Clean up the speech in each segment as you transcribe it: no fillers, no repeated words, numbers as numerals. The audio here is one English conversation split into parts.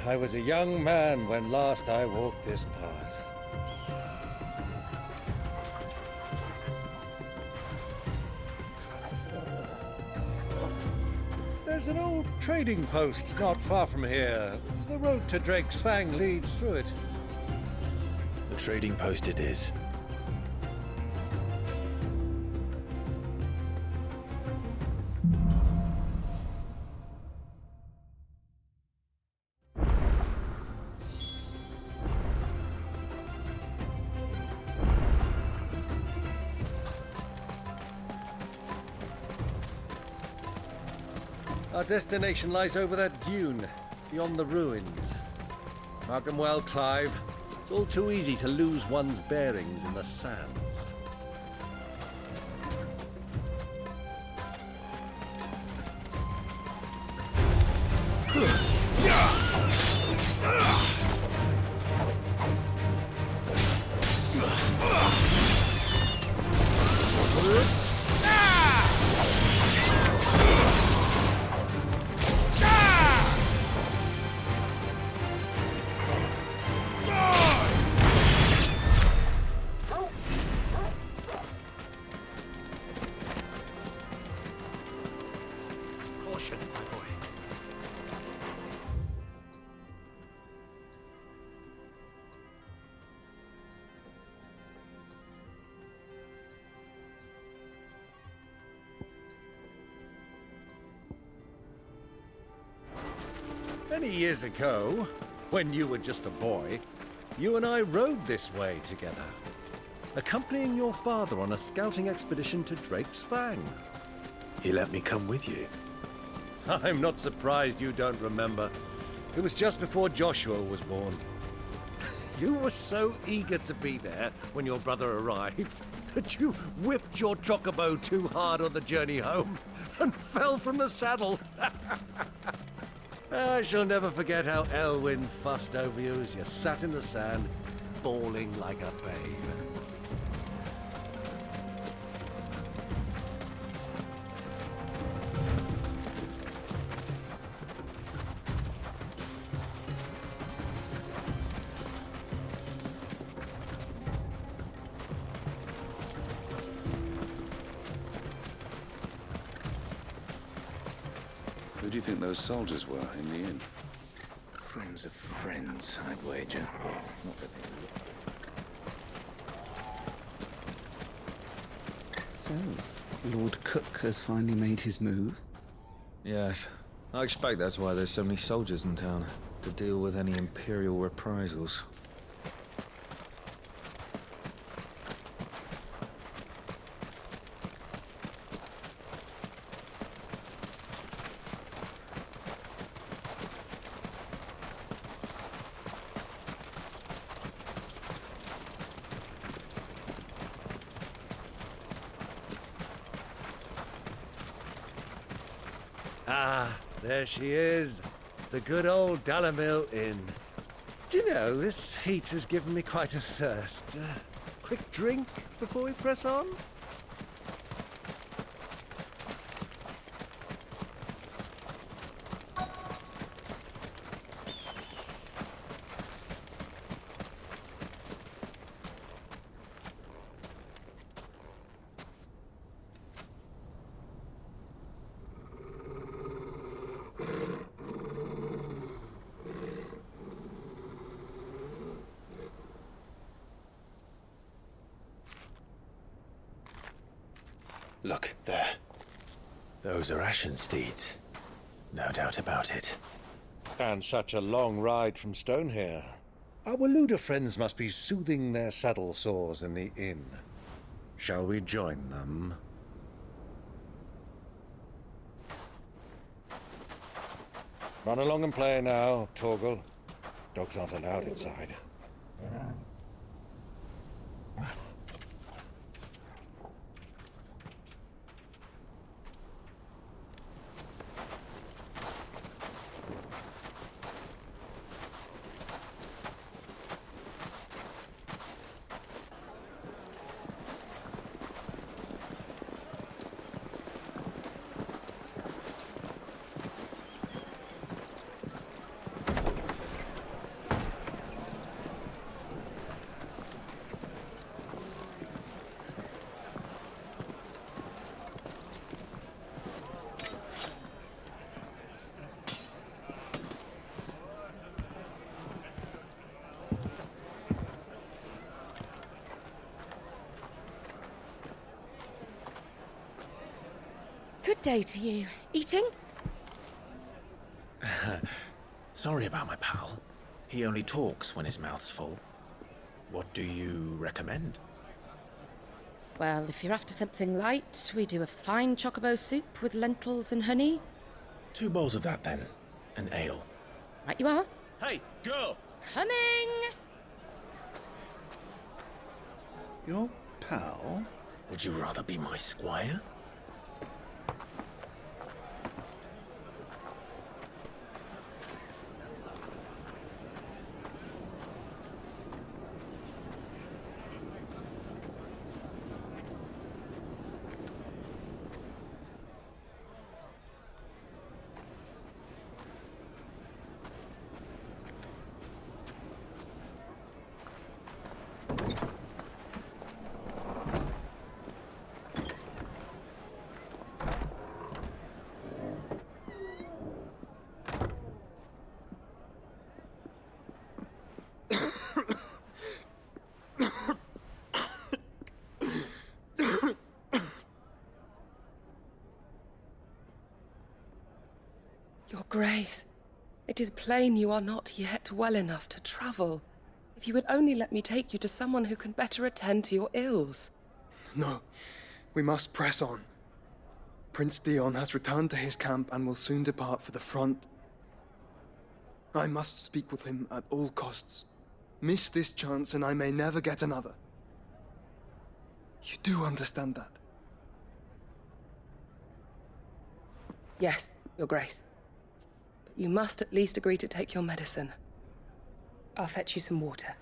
I was a young man when last I walked this path. There's an old trading post not far from here. The road to Drake's Fang leads through it. The trading post it is. Our destination lies over that dune, beyond the ruins. Mark them well, Clive. It's all too easy to lose one's bearings in the sands. Many years ago, when you were just a boy, you and I rode this way together, accompanying your father on a scouting expedition to Drake's Fang. He let me come with you. I'm not surprised you don't remember. It was just before Joshua was born. You were so eager to be there when your brother arrived that you whipped your chocobo too hard on the journey home and fell from the saddle. I shall never forget how Elwyn fussed over you as you sat in the sand, bawling like a babe. Who do you think those soldiers were in the inn? Friends of friends, I'd wager. Not that they look. So, Lord Cook has finally made his move? Yes. I expect that's why there's so many soldiers in town, to deal with any Imperial reprisals. Ah, there she is. The good old Dhamelkian Inn. Do you know, this heat has given me quite a thirst. Quick drink before we press on? Look, there. Those are ashen steeds. No doubt about it. And such a long ride from Stonehare. Our Waluda friends must be soothing their saddle sores in the inn. Shall we join them? Run along and play now, Torgal. Dogs aren't allowed inside. Good day to you. Eating? Sorry about my pal. He only talks when his mouth's full. What do you recommend? Well, if you're after something light, we do a fine chocobo soup with lentils and honey. 2 bowls of that, then. An ale. Right you are. Hey, girl! Coming! Your pal? Would you rather be my squire? Your Grace, it is plain you are not yet well enough to travel. If you would only let me take you to someone who can better attend to your ills. No, we must press on. Prince Dion has returned to his camp and will soon depart for the front. I must speak with him at all costs. Miss this chance and I may never get another. You do understand that? Yes, Your Grace. But you must at least agree to take your medicine. I'll fetch you some water.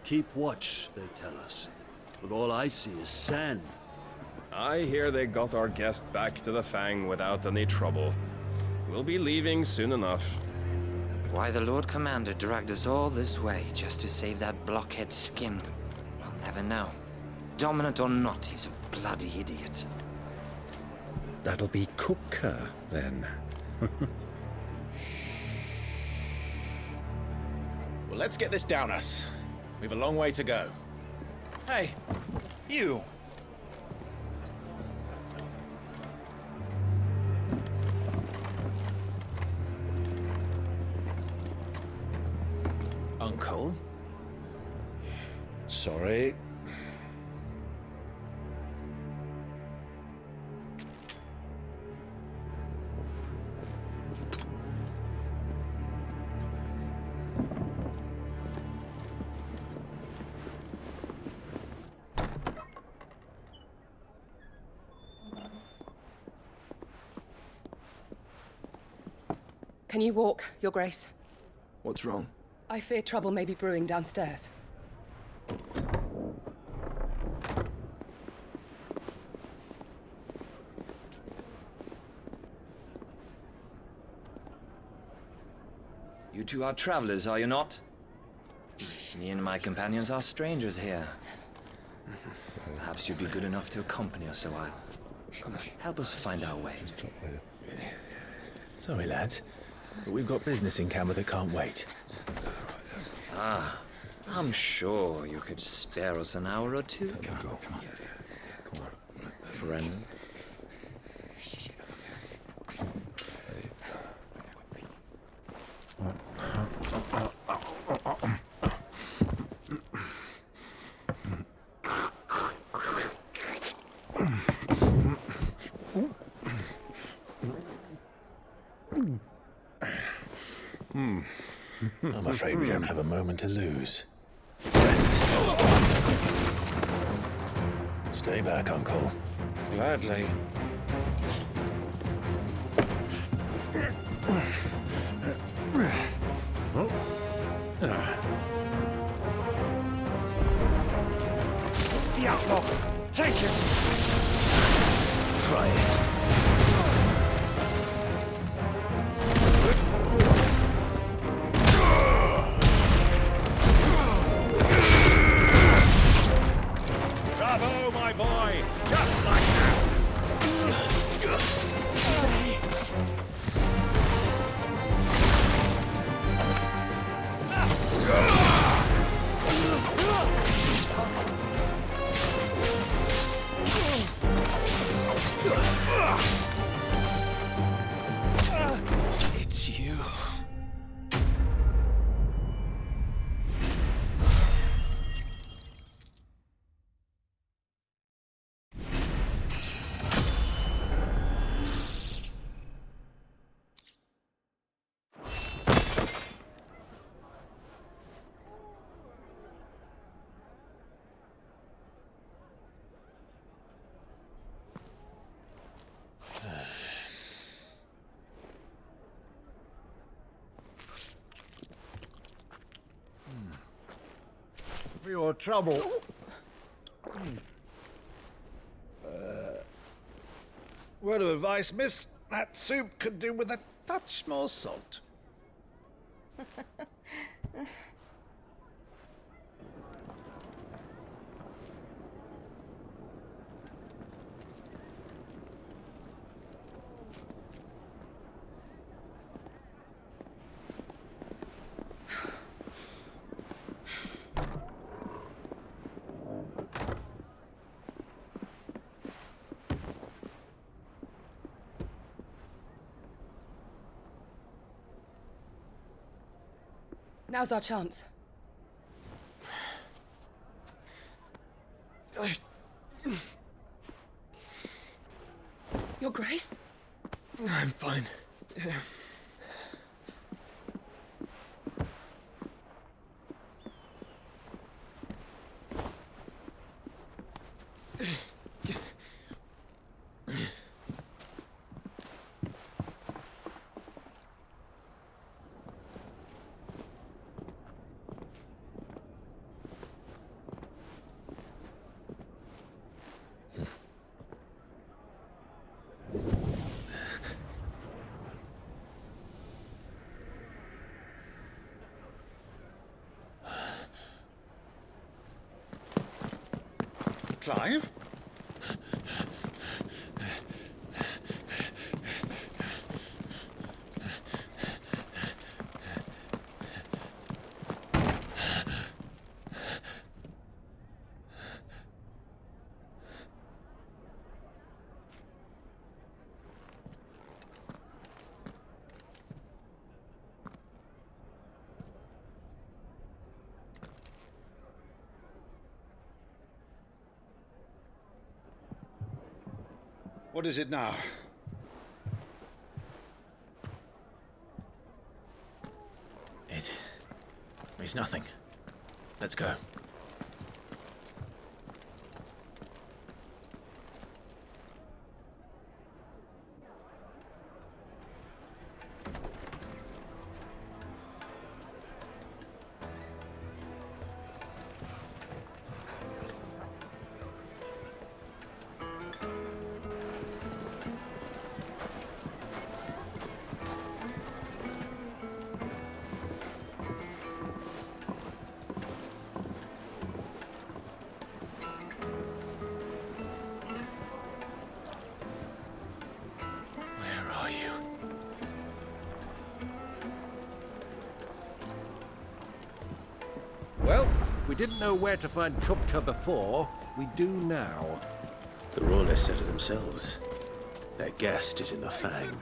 Keep watch, they tell us. But all I see is sand. I hear they got our guest back to the Fang without any trouble. We'll be leaving soon enough. Why the Lord Commander dragged us all this way just to save that blockhead skin, we'll never know. Dominant or not, he's a bloody idiot. That'll be Kupka, then. Well, let's get this down us. We've a long way to go. Hey, you! Uncle? Sorry. Can you walk, Your Grace? What's wrong? I fear trouble may be brewing downstairs. You two are travelers, are you not? Me and my companions are strangers here. Perhaps you'd be good enough to accompany us a while. Help us find our way. Sorry, lads. But we've got business in camera that can't wait. Ah, I'm sure you could spare us an hour or two. Come on. Friend. I'm afraid we don't have a moment to lose. Stay back, Uncle. Gladly. The outlaw! Take him! Try it. Bravo, my boy! Just like that! It's you. For your trouble. Word of advice, miss. That soup could do with a touch more salt. Now's our chance. Your Grace? I'm fine. Clive? What is it now? It's nothing. Let's go. Well, we didn't know where to find Kupka before. We do now. The Royalists said it themselves. Their guest is in the Fang.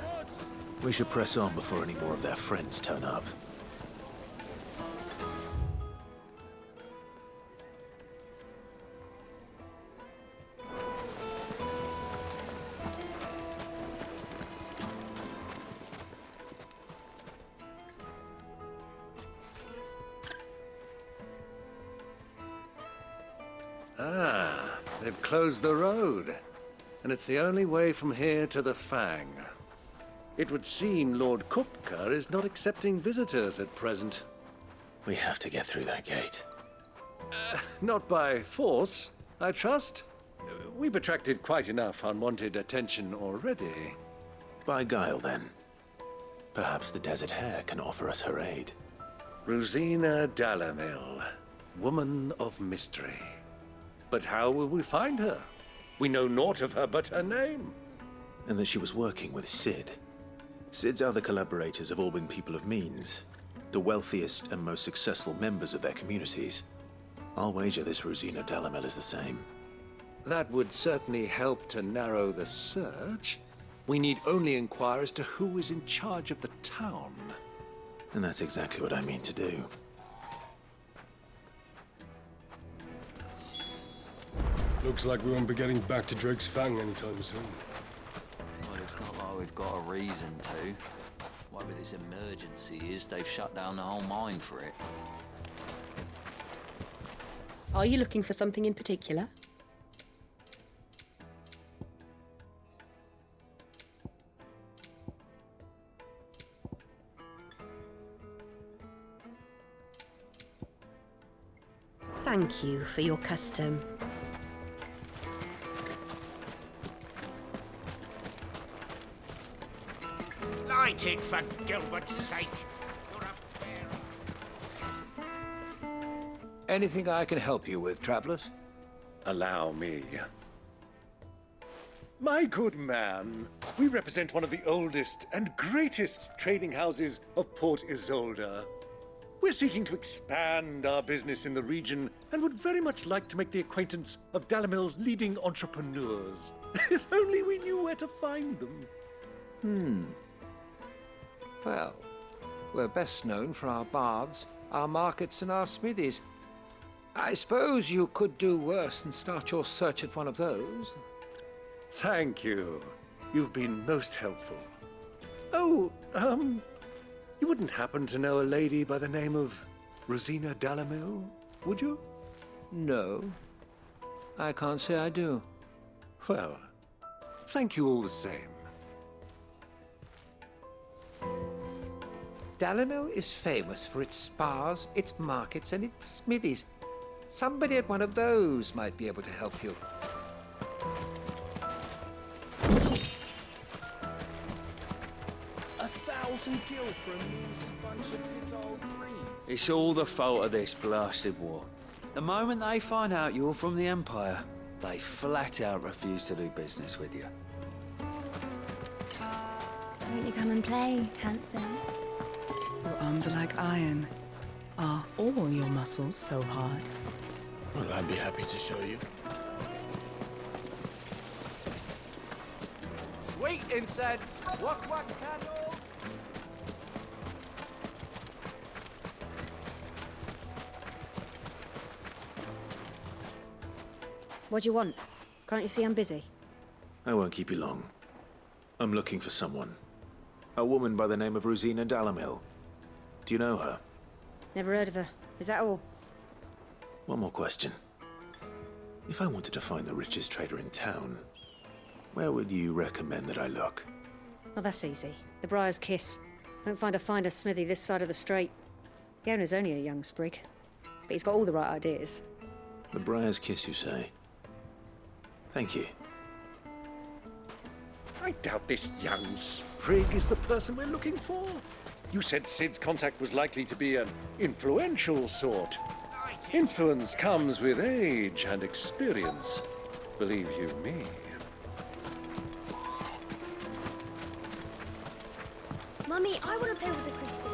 We should press on before any more of their friends turn up. Ah, They've closed the road, and it's the only way from here to the Fang. It would seem Lord Kupka is not accepting visitors at present. We have to get through that gate. Not by force, I trust. We've attracted quite enough unwanted attention already. By guile, then. Perhaps the Desert Hare can offer us her aid. Rosina Dalamil, woman of mystery. But how will we find her? We know naught of her but her name. And that she was working with Sid. Sid's other collaborators have all been people of means, the wealthiest and most successful members of their communities. I'll wager this Rosina Dalamil is the same. That would certainly help to narrow the search. We need only inquire as to who is in charge of the town. And that's exactly what I mean to do. Looks like we won't be getting back to Drake's Fang anytime soon. Well, it's not like we've got a reason to. Whatever this emergency is, they've shut down the whole mine for it. Are you looking for something in particular? Thank you for your custom. Light it, for Gilbert's sake. Anything I can help you with, travelers? Allow me. My good man, we represent one of the oldest and greatest trading houses of Port Isolde. We're seeking to expand our business in the region and would very much like to make the acquaintance of Dalamil's leading entrepreneurs. If only we knew where to find them. Well, we're best known for our baths, our markets, and our smithies. I suppose you could do worse than start your search at one of those. Thank you. You've been most helpful. Oh, you wouldn't happen to know a lady by the name of Rosina Dalamil, would you? No, I can't say I do. Well, thank you all the same. Dalamil is famous for its spas, its markets, and its smithies. Somebody at one of those might be able to help you. $1,000 for a measly bunch of dissolved trees. It's all the fault of this blasted war. The moment they find out you're from the Empire, they flat out refuse to do business with you. Won't you come and play, handsome? Your arms are like iron. Are all your muscles so hard? Well, I'd be happy to show you. Sweet incense! Wak wak candle! What do you want? Can't you see I'm busy? I won't keep you long. I'm looking for someone. A woman by the name of Rosina Dalamil. Do you know her? Never heard of her. Is that all? One more question. If I wanted to find the richest trader in town, where would you recommend that I look? Well, that's easy. The Briar's Kiss. Won't find a finer smithy this side of the strait. The owner's only a young sprig, but he's got all the right ideas. The Briar's Kiss, you say? Thank you. I doubt this young sprig is the person we're looking for. You said Sid's contact was likely to be an influential sort. Influence comes with age and experience, believe you me. Mummy, I want to play with the crystal.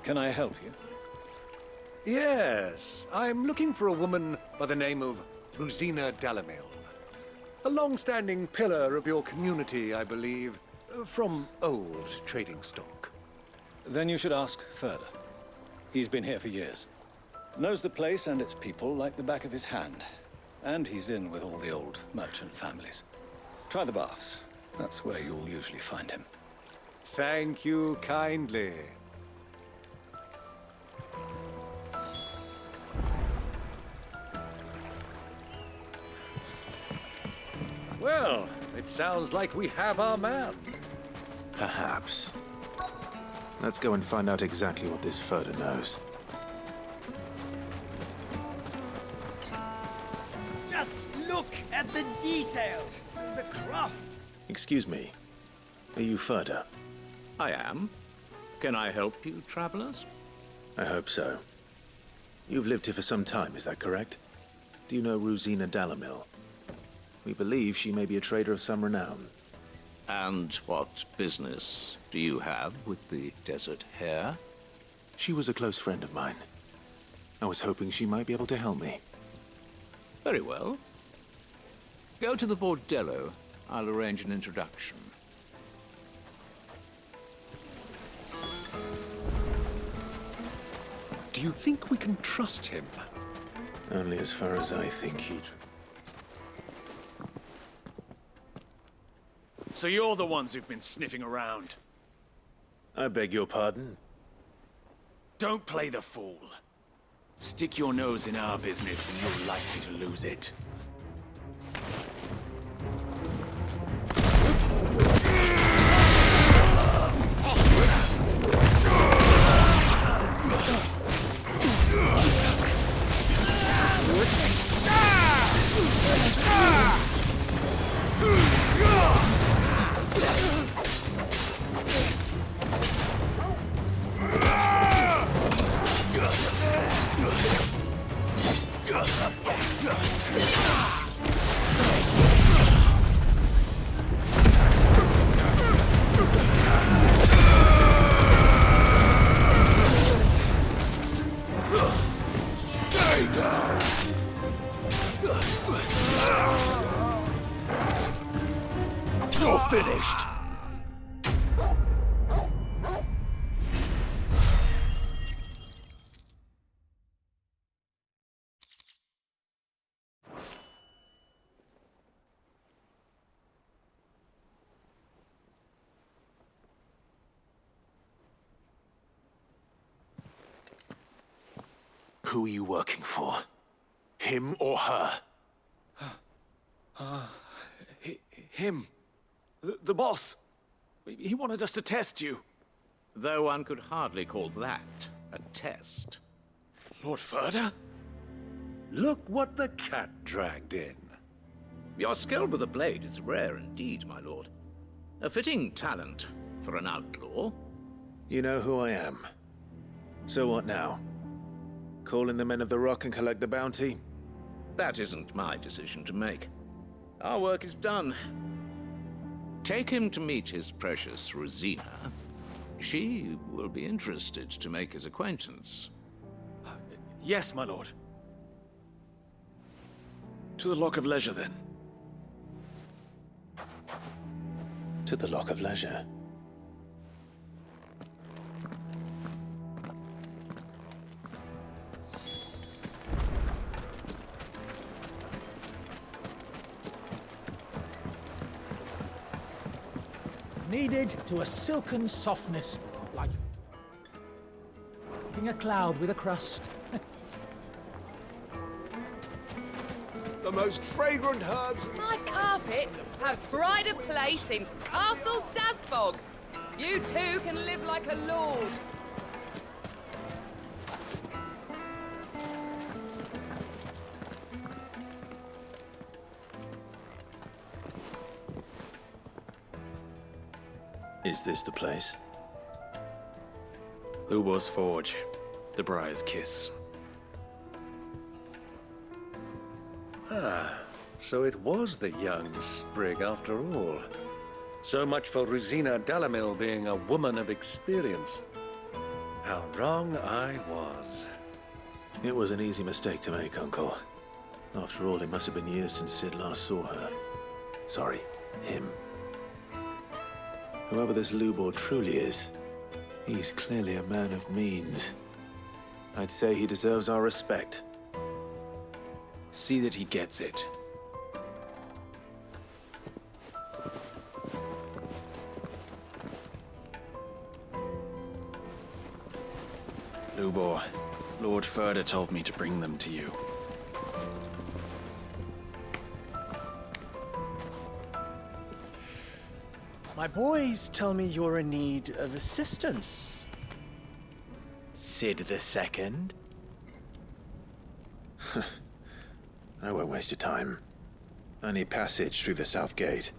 Can I help you? Yes, I'm looking for a woman by the name of Rosina Dalamil. A long-standing pillar of your community, I believe, from old trading stock. Then you should ask further. He's been here for years. Knows the place and its people like the back of his hand. And he's in with all the old merchant families. Try the baths. That's where you'll usually find him. Thank you kindly. Well, it sounds like we have our man. Perhaps. Let's go and find out exactly what this Furter knows. Just look at the detail. The craft. Excuse me. Are you Furter? I am. Can I help you, travelers? I hope so. You've lived here for some time, is that correct? Do you know Rosina Dalamil? We believe she may be a trader of some renown. And what business do you have with the desert hare? She was a close friend of mine. I was hoping she might be able to help me. Very well. Go to the bordello. I'll arrange an introduction. Do you think we can trust him? Only as far as I think he'd... So you're the ones who've been sniffing around? I beg your pardon? Don't play the fool. Stick your nose in our business and you're likely to lose it. You're finished. Who are you working for? Him or her? Him. The boss. He wanted us to test you. Though one could hardly call that a test. Lord Furter? Look what the cat dragged in. Your skill with the blade is rare indeed, my lord. A fitting talent for an outlaw. You know who I am. So what now? Call in the Men of the Rock and collect the bounty? That isn't my decision to make. Our work is done. Take him to meet his precious Rosina. She will be interested to make his acquaintance. Yes, my lord. To the Lock of Leisure, then. To the Lock of Leisure. Kneaded to a silken softness, like eating a cloud with a crust. The most fragrant herbs. My carpets have pride of place in Castle Dasbog. You too can live like a lord. Is this the place? Lubor's Forge. The Briar's Kiss. Ah, so it was the young sprig after all. So much for Rosina Dalamil being a woman of experience. How wrong I was. It was an easy mistake to make, Uncle. After all, it must have been years since Sid last saw her. Sorry, him. Whoever this Lubor truly is, he's clearly a man of means. I'd say he deserves our respect. See that he gets it. Lubor, Lord Furder told me to bring them to you. My boys tell me you're in need of assistance. Sid the Second. I won't waste your time. I need passage through the south gate.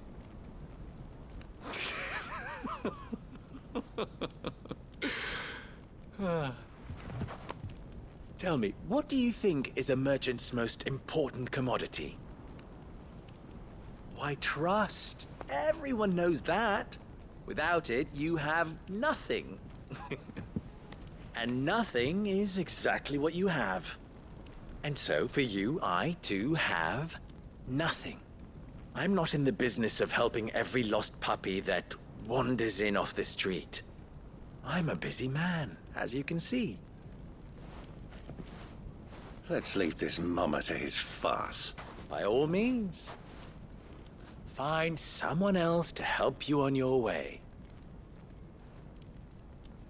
Tell me, what do you think is a merchant's most important commodity? Why, trust. Everyone knows that. Without it, you have nothing. And nothing is exactly what you have. And so, for you, I, too, have nothing. I'm not in the business of helping every lost puppy that wanders in off the street. I'm a busy man, as you can see. Let's leave this mummer to his farce. By all means. Find someone else to help you on your way.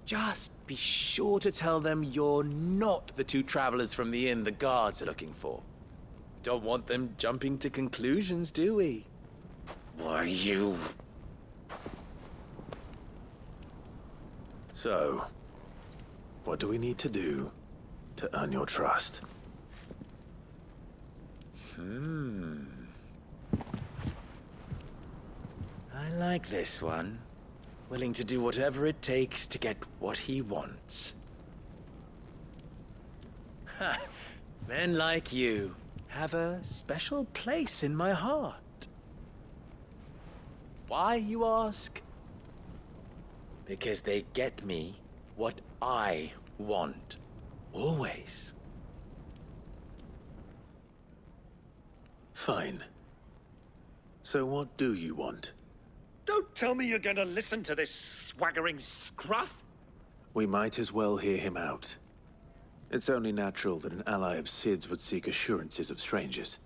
Just be sure to tell them you're not the two travelers from the inn the guards are looking for. Don't want them jumping to conclusions, do we? Why, you... So, what do we need to do to earn your trust? I like this one. Willing to do whatever it takes to get what he wants. Ha! Men like you have a special place in my heart. Why, you ask? Because they get me what I want. Always. Fine. So what do you want? Don't tell me you're going to listen to this swaggering scruff. We might as well hear him out. It's only natural that an ally of Sid's would seek assurances of strangers.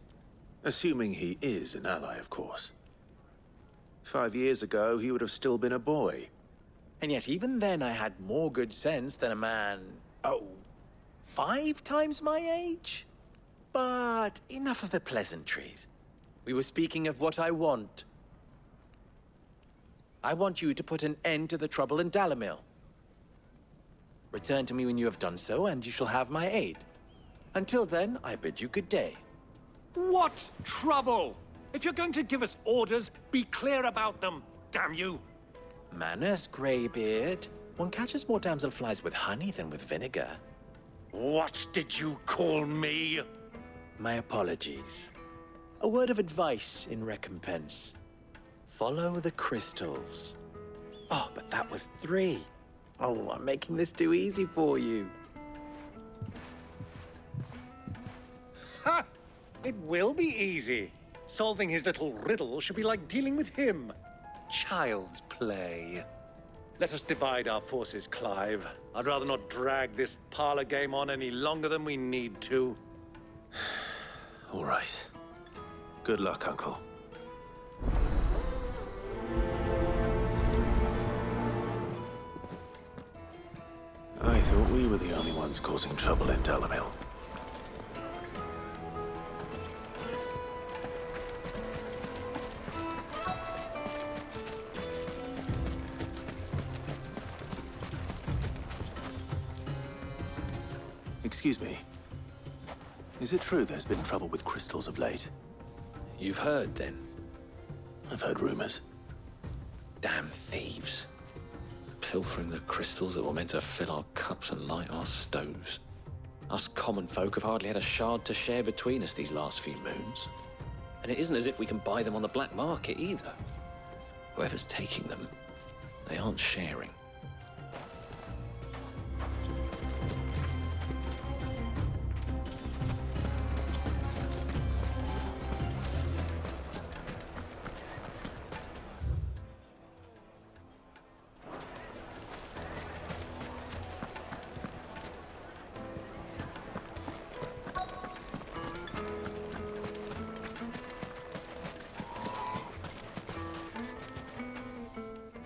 Assuming he is an ally, of course. 5 years ago, he would have still been a boy. And yet even then I had more good sense than a man, 5 times my age? But enough of the pleasantries. We were speaking of what I want. I want you to put an end to the trouble in Dalamil. Return to me when you have done so, and you shall have my aid. Until then, I bid you good day. What trouble? If you're going to give us orders, be clear about them, damn you! Manners, Greybeard. One catches more damselflies with honey than with vinegar. What did you call me? My apologies. A word of advice in recompense. Follow the crystals. Oh, but that was 3. Oh, I'm making this too easy for you. Ha! It will be easy. Solving his little riddle should be like dealing with him. Child's play. Let us divide our forces, Clive. I'd rather not drag this parlor game on any longer than we need to. All right. Good luck, Uncle. I thought we were the only ones causing trouble in Dalamil. Excuse me. Is it true there's been trouble with crystals of late? You've heard, then? I've heard rumors. Damn thieves. Pilfering the crystals that were meant to fill our cups and light our stoves. Us common folk have hardly had a shard to share between us these last few moons. And it isn't as if we can buy them on the black market either. Whoever's taking them, they aren't sharing.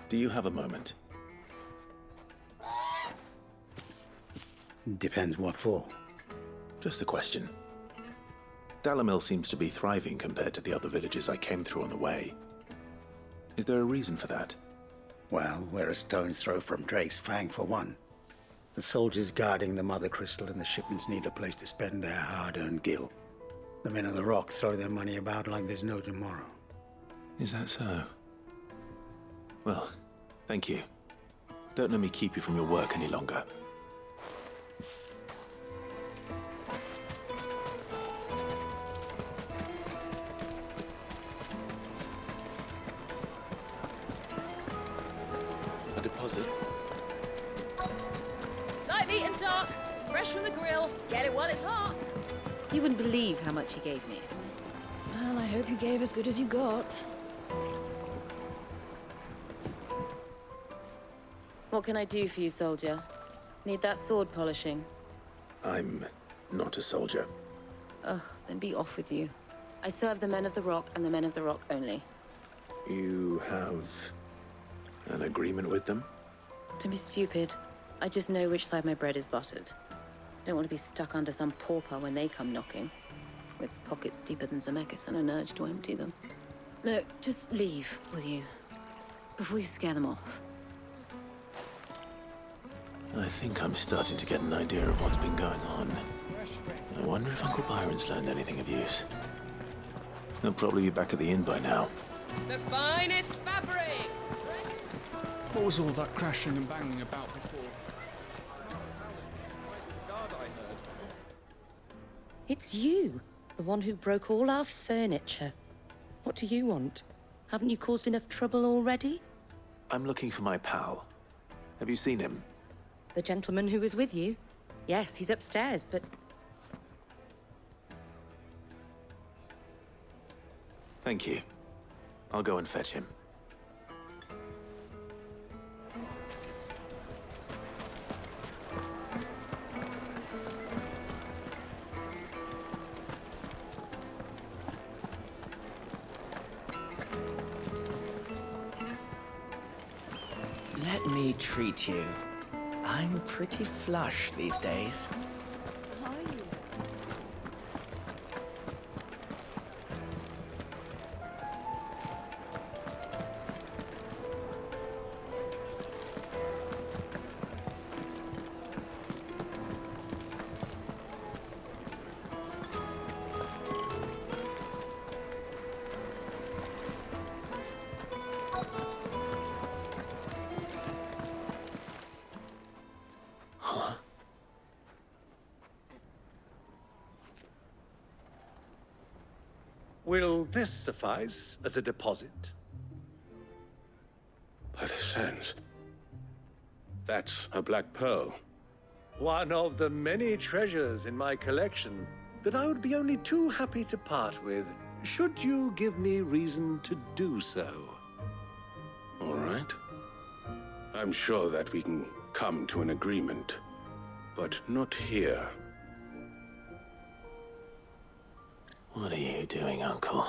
Do you have a moment? Depends what for. Just a question. Dalamil seems to be thriving compared to the other villages I came through on the way. Is there a reason for that? Well, we're a stone's throw from Drake's Fang, for one. The soldiers guarding the Mother Crystal and the shipments need a place to spend their hard-earned gil. The men of the Rock throw their money about like there's no tomorrow. Is that so? Well, thank you. Don't let me keep you from your work any longer. A deposit? Light meat and dark, fresh from the grill. Get it while it's hot. You wouldn't believe how much he gave me. Well, I hope you gave as good as you got. What can I do for you, soldier? Need that sword polishing? I'm not a soldier. Ugh, then be off with you. I serve the men of the Rock and the men of the Rock only. You have an agreement with them? Don't be stupid. I just know which side my bread is buttered. Don't want to be stuck under some pauper when they come knocking, with pockets deeper than Zemeckis and an urge to empty them. No, just leave, will you? Before you scare them off. I think I'm starting to get an idea of what's been going on. I wonder if Uncle Byron's learned anything of use. He'll probably be back at the inn by now. The finest fabrics! What was all that crashing and banging about before? It's you, the one who broke all our furniture. What do you want? Haven't you caused enough trouble already? I'm looking for my pal. Have you seen him? The gentleman who was with you? Yes, he's upstairs, but... Thank you. I'll go and fetch him. Let me treat you. I'm pretty flush these days. Will this suffice as a deposit? By the sands. That's a black pearl. One of the many treasures in my collection that I would be only too happy to part with, should you give me reason to do so. All right. I'm sure that we can come to an agreement, but not here. What are you doing, Uncle?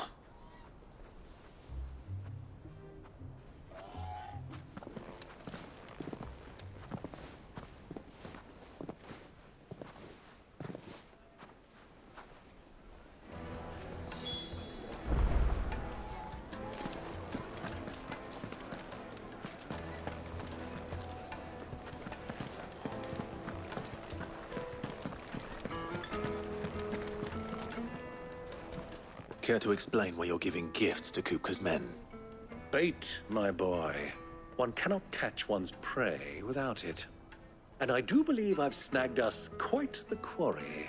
Care to explain why you're giving gifts to Kupka's men? Bait, my boy. One cannot catch one's prey without it. And I do believe I've snagged us quite the quarry.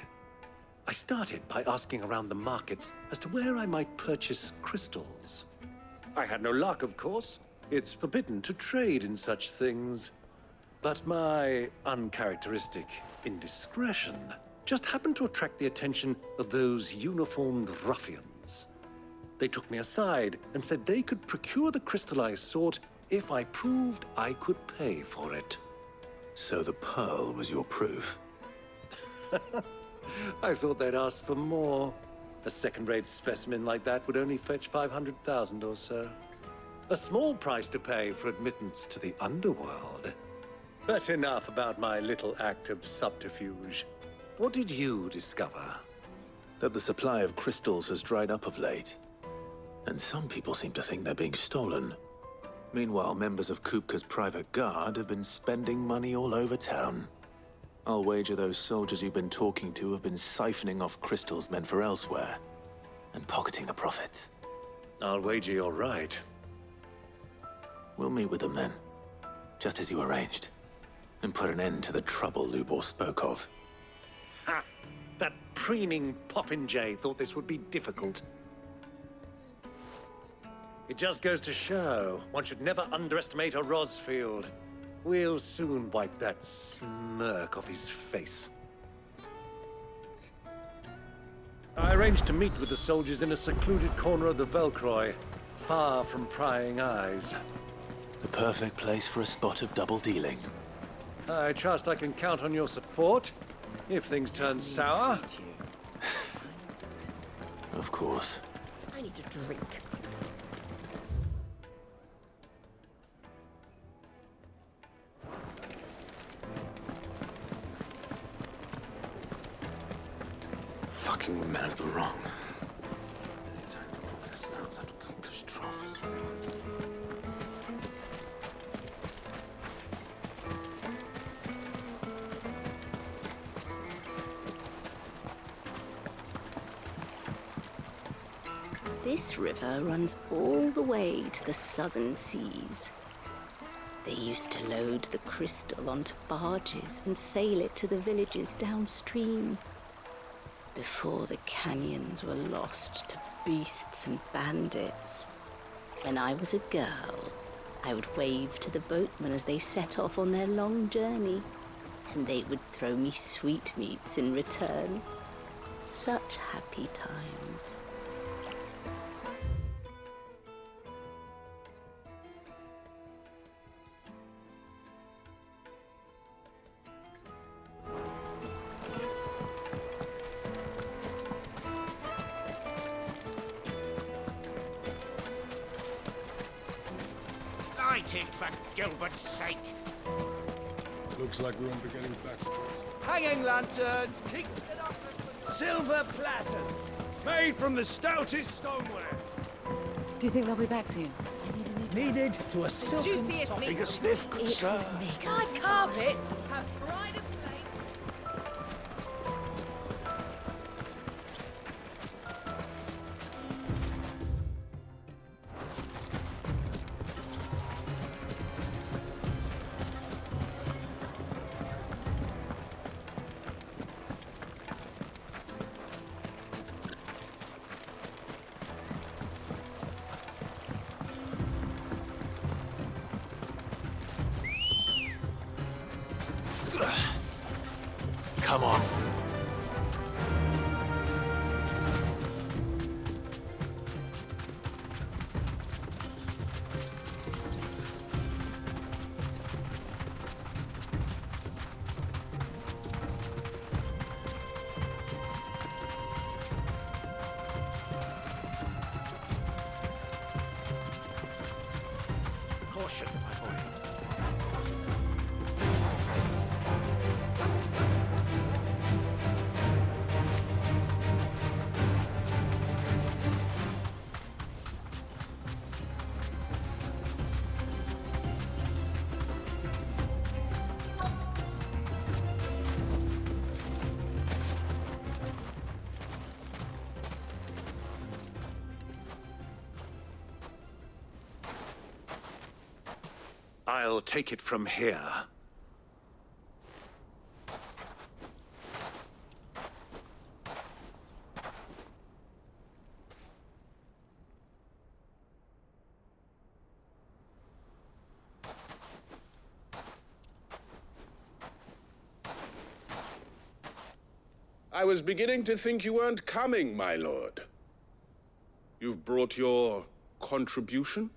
I started by asking around the markets as to where I might purchase crystals. I had no luck, of course. It's forbidden to trade in such things. But my uncharacteristic indiscretion just happened to attract the attention of those uniformed ruffians. They took me aside and said they could procure the crystal I sought if I proved I could pay for it. So the pearl was your proof? I thought they'd ask for more. A second-rate specimen like that would only fetch 500,000 or so. A small price to pay for admittance to the underworld. But enough about my little act of subterfuge. What did you discover? That the supply of crystals has dried up of late. And some people seem to think they're being stolen. Meanwhile, members of Kupka's private guard have been spending money all over town. I'll wager those soldiers you've been talking to have been siphoning off crystals meant for elsewhere, and pocketing the profits. I'll wager you're right. We'll meet with them then, just as you arranged, and put an end to the trouble Lubor spoke of. Ha! That preening popinjay thought this would be difficult. It just goes to show, one should never underestimate a Rosfield. We'll soon wipe that smirk off his face. I arranged to meet with the soldiers in a secluded corner of the Velcroy, far from prying eyes. The perfect place for a spot of double dealing. I trust I can count on your support, if things turn sour. Of course. I need a drink. Fucking men of the wrong. Anytime the less outside of Kupka's trough is what they want. This river runs all the way to the southern seas. They used to load the crystal onto barges and sail it to the villages downstream. Before the canyons were lost to beasts and bandits. When I was a girl, I would wave to the boatmen as they set off on their long journey, and they would throw me sweetmeats in return. Such happy times. Light it, for Gilbert's sake. Looks like we won't be getting back to Drake's. Hanging lanterns, keep it up. Silver platters, made from the stoutest stoneware. Do you think they'll be back soon? Needed to a silken Juiciest soft. meat. Take a sniff, good sir. My carpets have pride of place. Come on. Caution, my boy. I'll take it from here. I was beginning to think you weren't coming, my lord. You've brought your contribution?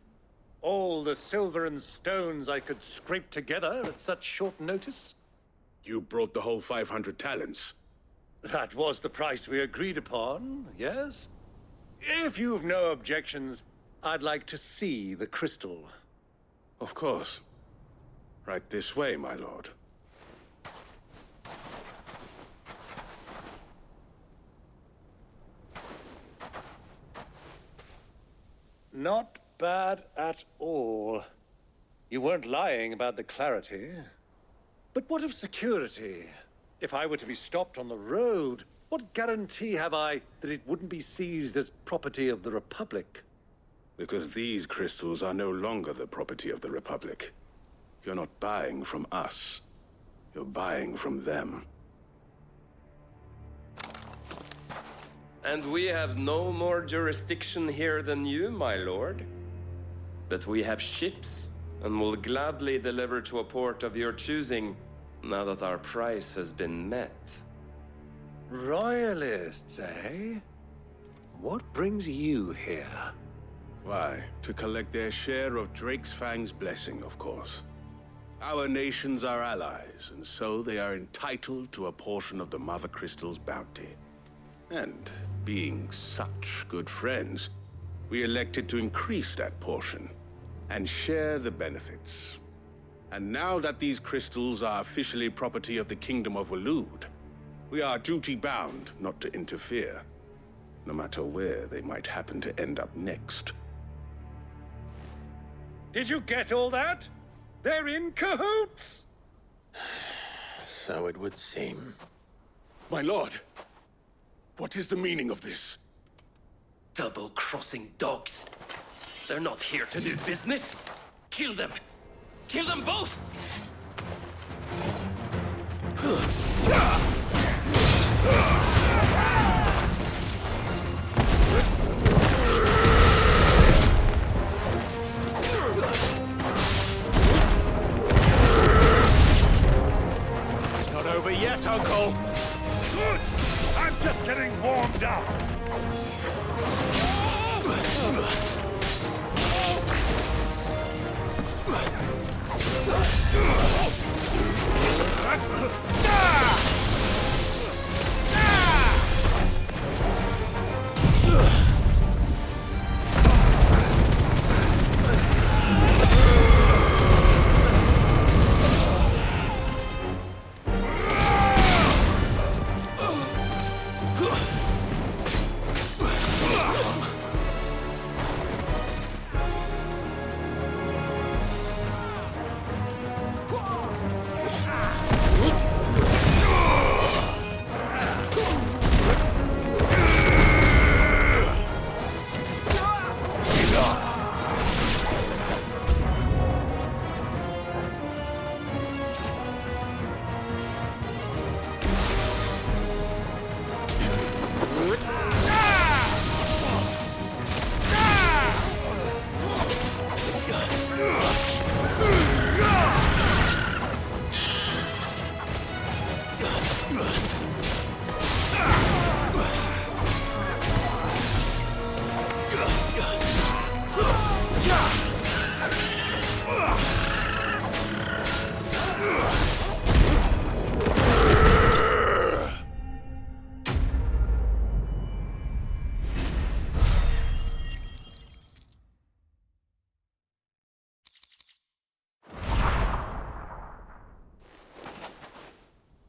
All the silver and stones I could scrape together at such short notice? You brought the whole 500 talents. That was the price we agreed upon, yes? If you've no objections, I'd like to see the crystal. Of course. Right this way, my lord. Not bad at all. You weren't lying about the clarity. But what of security? If I were to be stopped on the road, what guarantee have I that it wouldn't be seized as property of the Republic? Because these crystals are no longer the property of the Republic. You're not buying from us. You're buying from them. And we have no more jurisdiction here than you, my lord. But we have ships, and will gladly deliver to a port of your choosing, now that our price has been met. Royalists, eh? What brings you here? Why, to collect their share of Drake's Fang's blessing, of course. Our nations are allies, and so they are entitled to a portion of the Mother Crystal's bounty. And being such good friends, we elected to increase that portion and share the benefits. And now that these crystals are officially property of the Kingdom of Waloed, we are duty-bound not to interfere, no matter where they might happen to end up next. Did you get all that? They're in cahoots! So it would seem. My lord, what is the meaning of this? Double-crossing dogs. They're not here to do business. Kill them! Kill them both! It's not over yet, Uncle! Good! I'm just getting warmed up!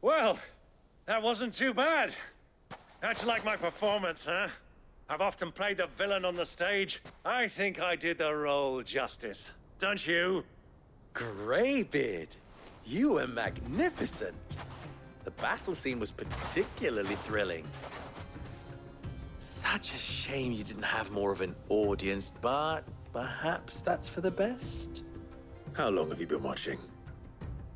Well, that wasn't too bad. How'd you like my performance, huh? I've often played the villain on the stage. I think I did the role justice. Don't you? Greybeard, you were magnificent. The battle scene was particularly thrilling. Such a shame you didn't have more of an audience, but perhaps that's for the best. How long have you been watching?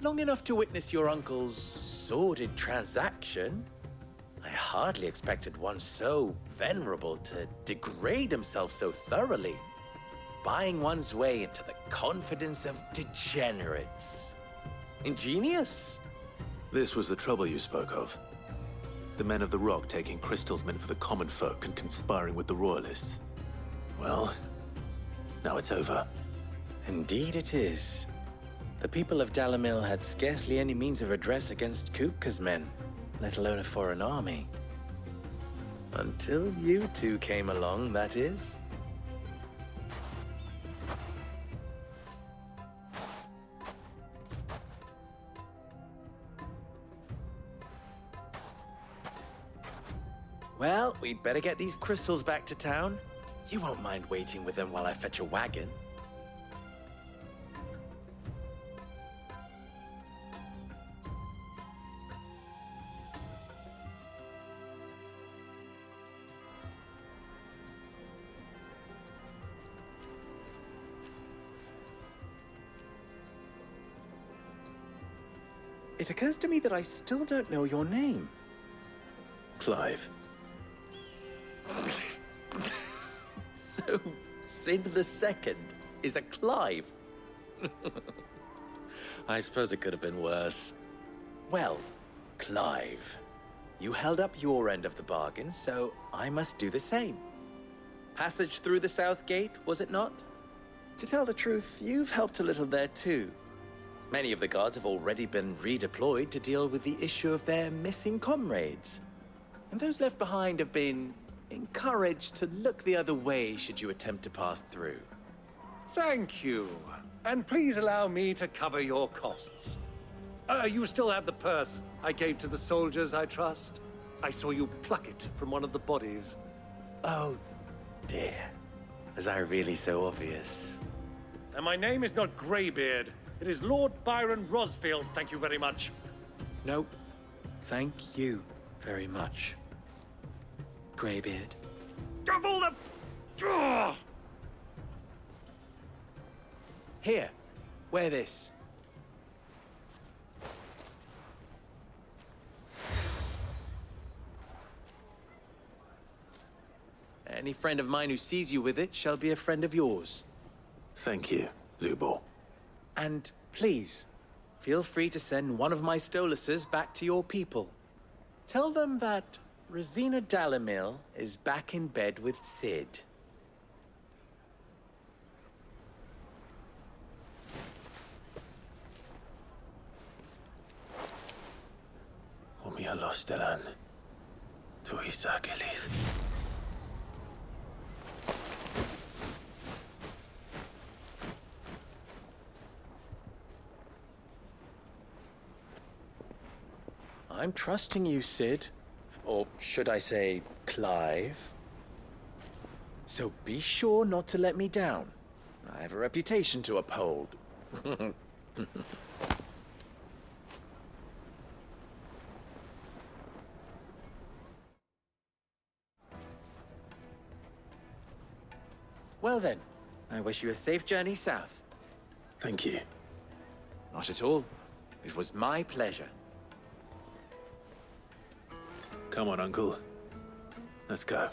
Long enough to witness your uncle's sordid transaction. I hardly expected one so venerable to degrade himself so thoroughly, buying one's way into the confidence of degenerates. Ingenious. This was the trouble you spoke of. The men of the Rock taking crystals meant for the common folk and conspiring with the Royalists. Well, now it's over. Indeed it is. The people of Dhamelkian had scarcely any means of redress against Kupka's men, let alone a foreign army. Until you two came along, that is. Well, we'd better get these crystals back to town. You won't mind waiting with them while I fetch a wagon. It occurs to me that I still don't know your name. Clive. So, Sid the Second is a Clive. I suppose it could have been worse. Well, Clive, you held up your end of the bargain, so I must do the same. Passage through the South Gate, was it not? To tell the truth, you've helped a little there too. Many of the guards have already been redeployed to deal with the issue of their missing comrades. And those left behind have been encouraged to look the other way should you attempt to pass through. Thank you. And please allow me to cover your costs. You still have the purse I gave to the soldiers, I trust? I saw you pluck it from one of the bodies. Oh, dear. Was I really so obvious? And my name is not Greybeard. It is Lord Byron Rosfield, thank you very much. Nope. Thank you very much, Greybeard. Double the... Ugh! Here, wear this. Any friend of mine who sees you with it shall be a friend of yours. Thank you, Lubor. And please, feel free to send one of my Stoluses back to your people. Tell them that Rosina Dalamil is back in bed with Sid. Omia Lostelan. Tu Isakelis. I'm trusting you, Sid. Or should I say, Clive? So be sure not to let me down. I have a reputation to uphold. Well then, I wish you a safe journey south. Thank you. Not at all. It was my pleasure. Come on, Uncle. Let's go.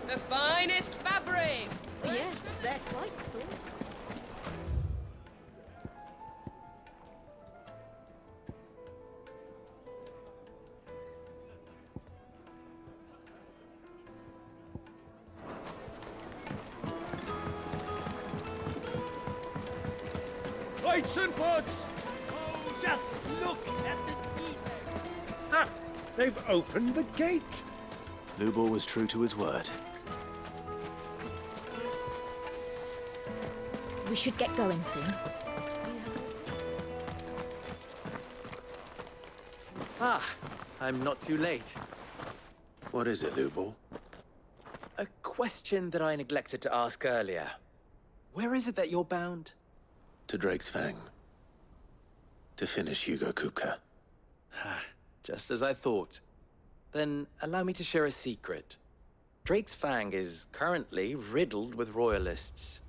The finest fabrics! Yes, they're quite soft. Plates and pots! Oh, just look at the detail! Ha! They've opened the gate! Lubor was true to his word. We should get going soon. Ah, I'm not too late. What is it, Lubor? A question that I neglected to ask earlier. Where is it that you're bound? To Drake's Fang. To finish Hugo Kupka. Just as I thought. Then allow me to share a secret. Drake's Fang is currently riddled with royalists.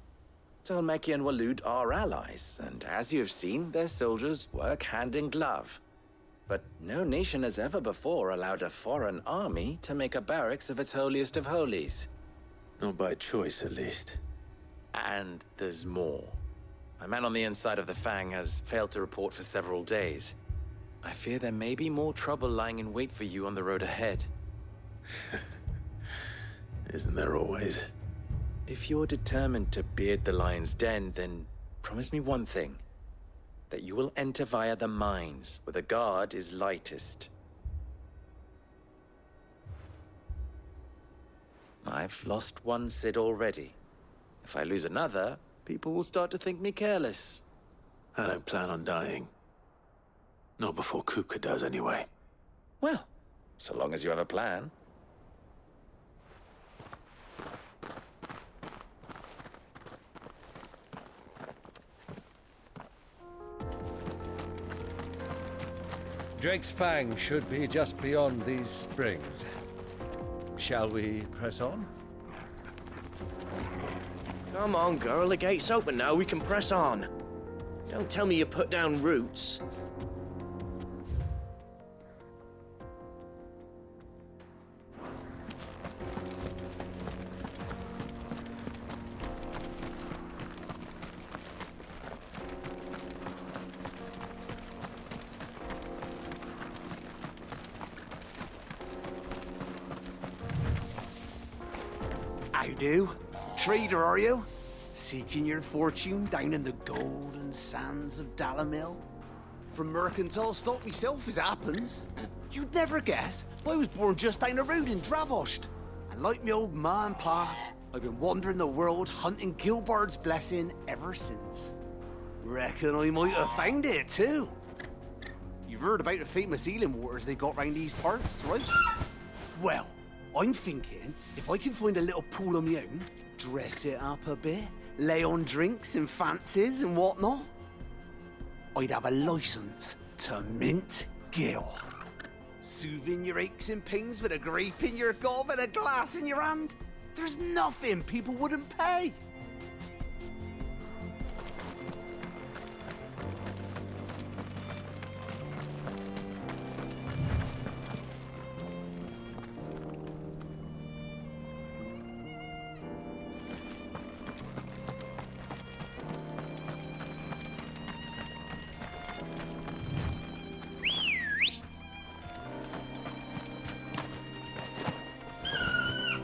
Dhamelkian and Waloed are allies, and as you have seen, their soldiers work hand in glove. But no nation has ever before allowed a foreign army to make a barracks of its holiest of holies. Not by choice, at least. And there's more. My man on the inside of the Fang has failed to report for several days. I fear there may be more trouble lying in wait for you on the road ahead. Isn't there always? If you're determined to beard the lion's den, then promise me one thing. That you will enter via the mines, where the guard is lightest. I've lost one Sid already. If I lose another, people will start to think me careless. I don't plan on dying. Not before Kupka does, anyway. Well, so long as you have a plan. Drake's Fang should be just beyond these springs. Shall we press on? Come on, girl, the gate's open now, we can press on. Don't tell me you put down roots. How do? Trader, are you? Seeking your fortune down in the golden sands of Dhamelkian? From mercantile stock myself, as happens. You'd never guess, but I was born just down the road in Dravost. And like me old ma and pa, I've been wandering the world hunting Gilbard's blessing ever since. Reckon I might have found it, too. You've heard about the famous healing waters they got round these parts, right? Well, I'm thinking, if I can find a little pool of my own, dress it up a bit, lay on drinks and fancies and whatnot, I'd have a license to mint Gil. Soothing your aches and pains with a grape in your gob and a glass in your hand. There's nothing people wouldn't pay.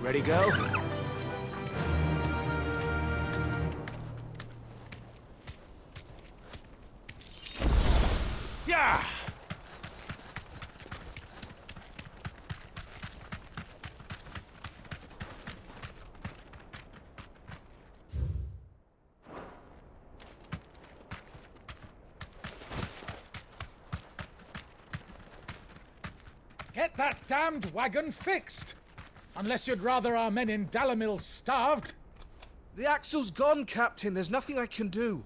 Ready, go? Yeah! Get that damned wagon fixed! Unless you'd rather our men in Dhamelkian starved. The axle's gone, Captain. There's nothing I can do.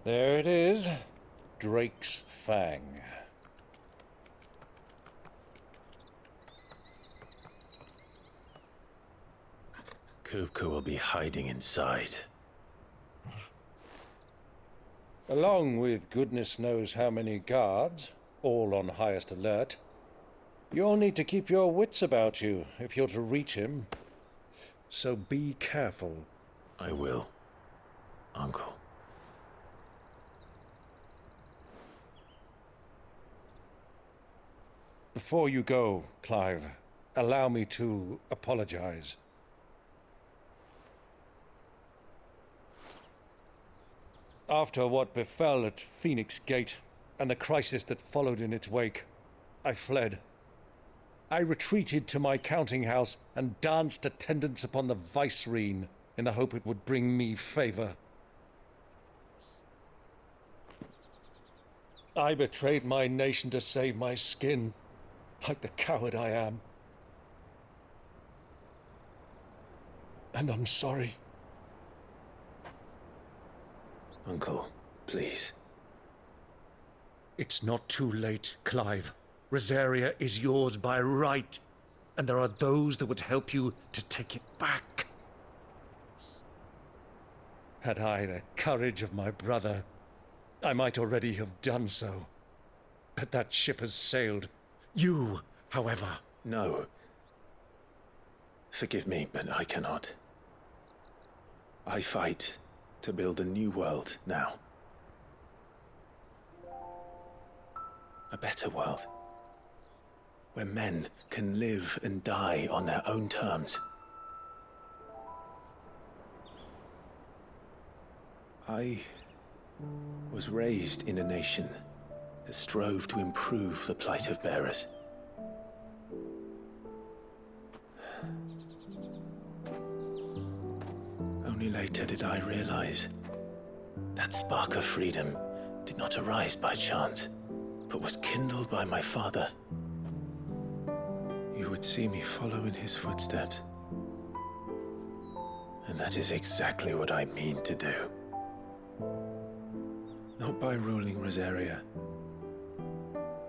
There it is. Drake's Fang. Kupka will be hiding inside. Along with goodness knows how many guards, all on highest alert. You'll need to keep your wits about you if you're to reach him. So be careful. I will, Uncle. Before you go, Clive, allow me to apologize. After what befell at Phoenix Gate and the crisis that followed in its wake, I fled. I retreated to my counting house and danced attendance upon the vicereine in the hope it would bring me favor. I betrayed my nation to save my skin, like the coward I am. And I'm sorry. Uncle, please. It's not too late, Clive. Rosaria is yours by right, and there are those that would help you to take it back. Had I the courage of my brother, I might already have done so. But that ship has sailed. You, however... No. Forgive me, but I cannot. I fight to build a new world now. A better world. Where men can live and die on their own terms. I was raised in a nation that strove to improve the plight of bearers. Only later did I realize that spark of freedom did not arise by chance, but was kindled by my father. You would see me follow in his footsteps. And that is exactly what I mean to do. Not by ruling Rosaria,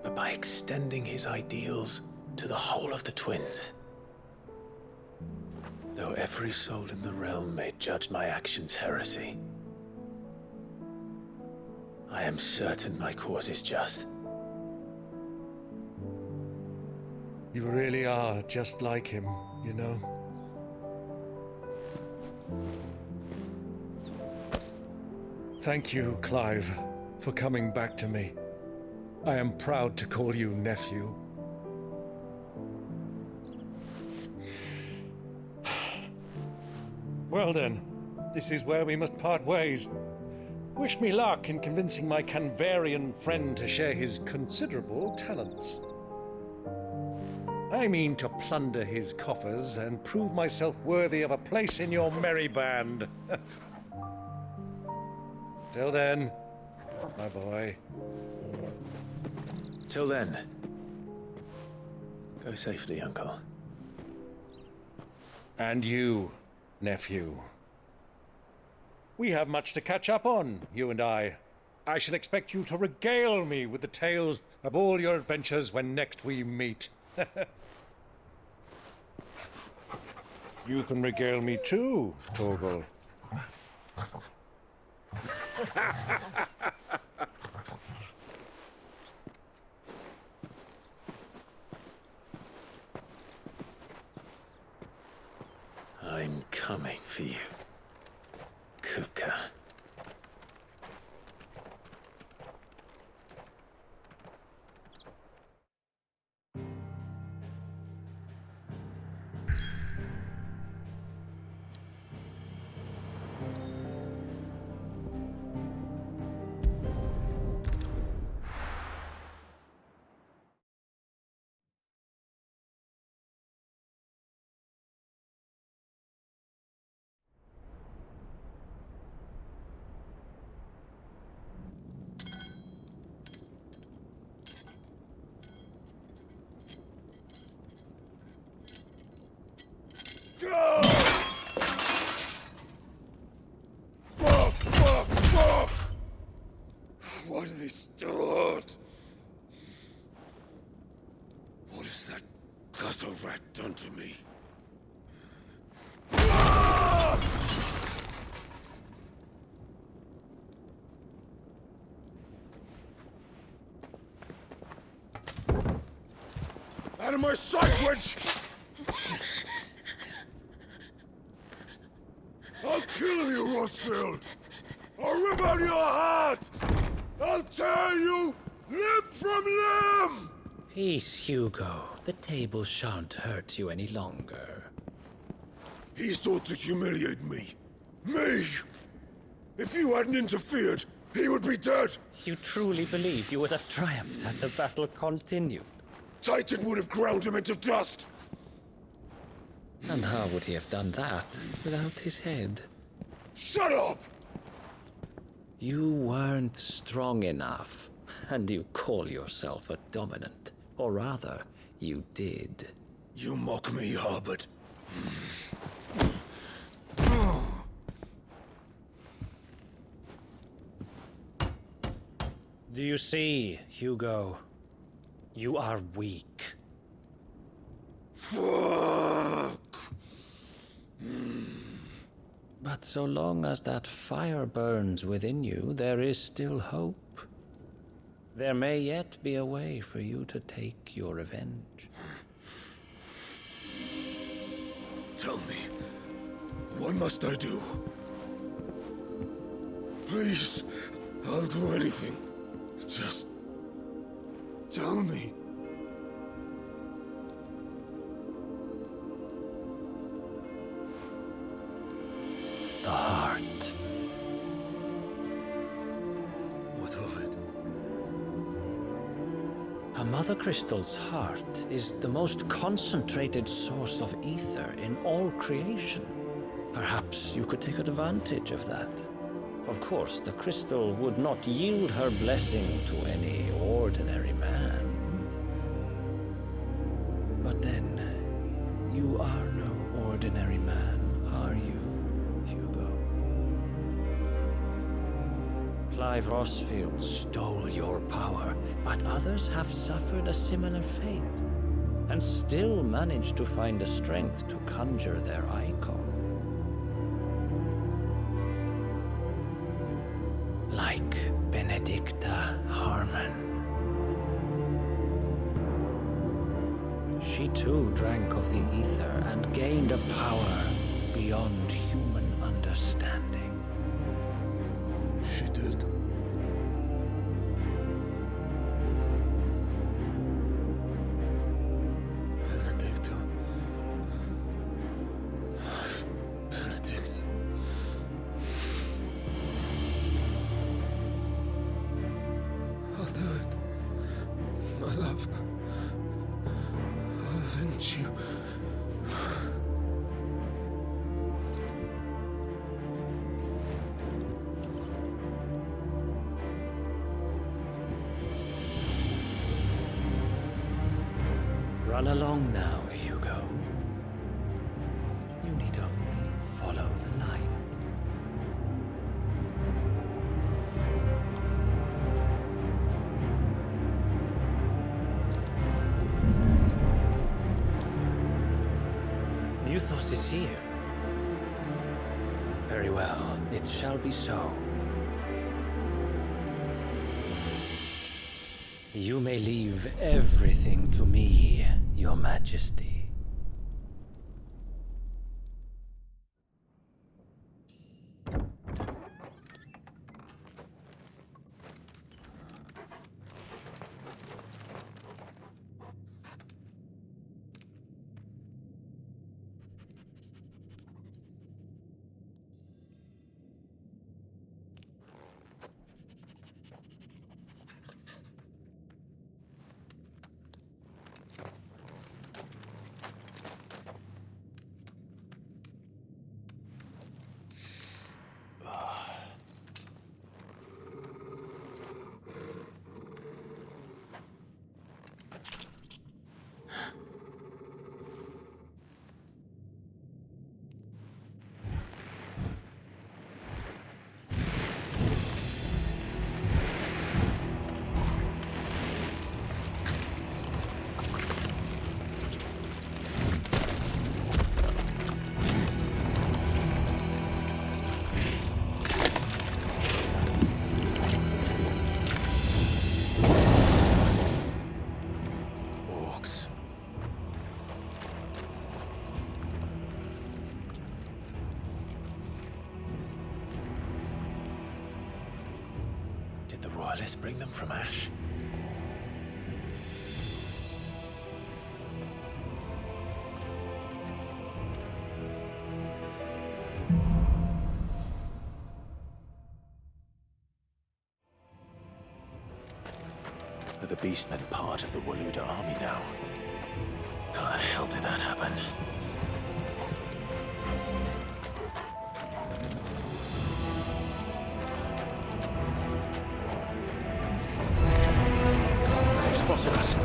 but by extending his ideals to the whole of the twins. Though every soul in the realm may judge my actions heresy, I am certain my cause is just. You really are just like him, you know? Thank you, Clive, for coming back to me. I am proud to call you nephew. Well then, this is where we must part ways. Wish me luck in convincing my Canvarian friend to share his considerable talents. I mean to plunder his coffers and prove myself worthy of a place in your merry band. Till then, my boy. Till then, go safely, Uncle. And you, nephew. We have much to catch up on, you and I. I shall expect you to regale me with the tales of all your adventures when next we meet. You can regale me too, Torgal. I'm coming for you, Kupka. Fuck! What have they start? What has that gutter rat done to me? Out of my sight, witch! I'll kill you, Rosfield! I'll rip out your heart! I'll tear you limb from limb! Peace, Hugo. The table shan't hurt you any longer. He sought to humiliate me. Me! If you hadn't interfered, he would be dead! You truly believe you would have triumphed had the battle continued? Titan would have ground him into dust! And how would he have done that without his head? Shut up! You weren't strong enough, and you call yourself a dominant. Or rather, you did. You mock me, Harbert. Do you see, Hugo? You are weak. Fuck! But so long as that fire burns within you, there is still hope. There may yet be a way for you to take your revenge. Tell me, what must I do? Please, I'll do anything. Just tell me. The heart. What of it? A Mother Crystal's heart is the most concentrated source of ether in all creation. Perhaps you could take advantage of that. Of course, the crystal would not yield her blessing to any ordinary man. But then, you are no ordinary man, are you? Clive Rosfield stole your power, but others have suffered a similar fate, and still managed to find the strength to conjure their icon. Like Benedicta Harmon. She too drank of the ether and gained a power beyond human understanding. She did. Benedicta. Benedict. I'll do it. My love. I'll avenge you. Run along now, Hugo. You need only follow the light. Muthos is here. Very well, it shall be so. You may leave everything to me, Your Majesty. Royalists bring them from Ash? Are the Beastmen part of the Waluda army now? How the hell did that happen? They've spotted us.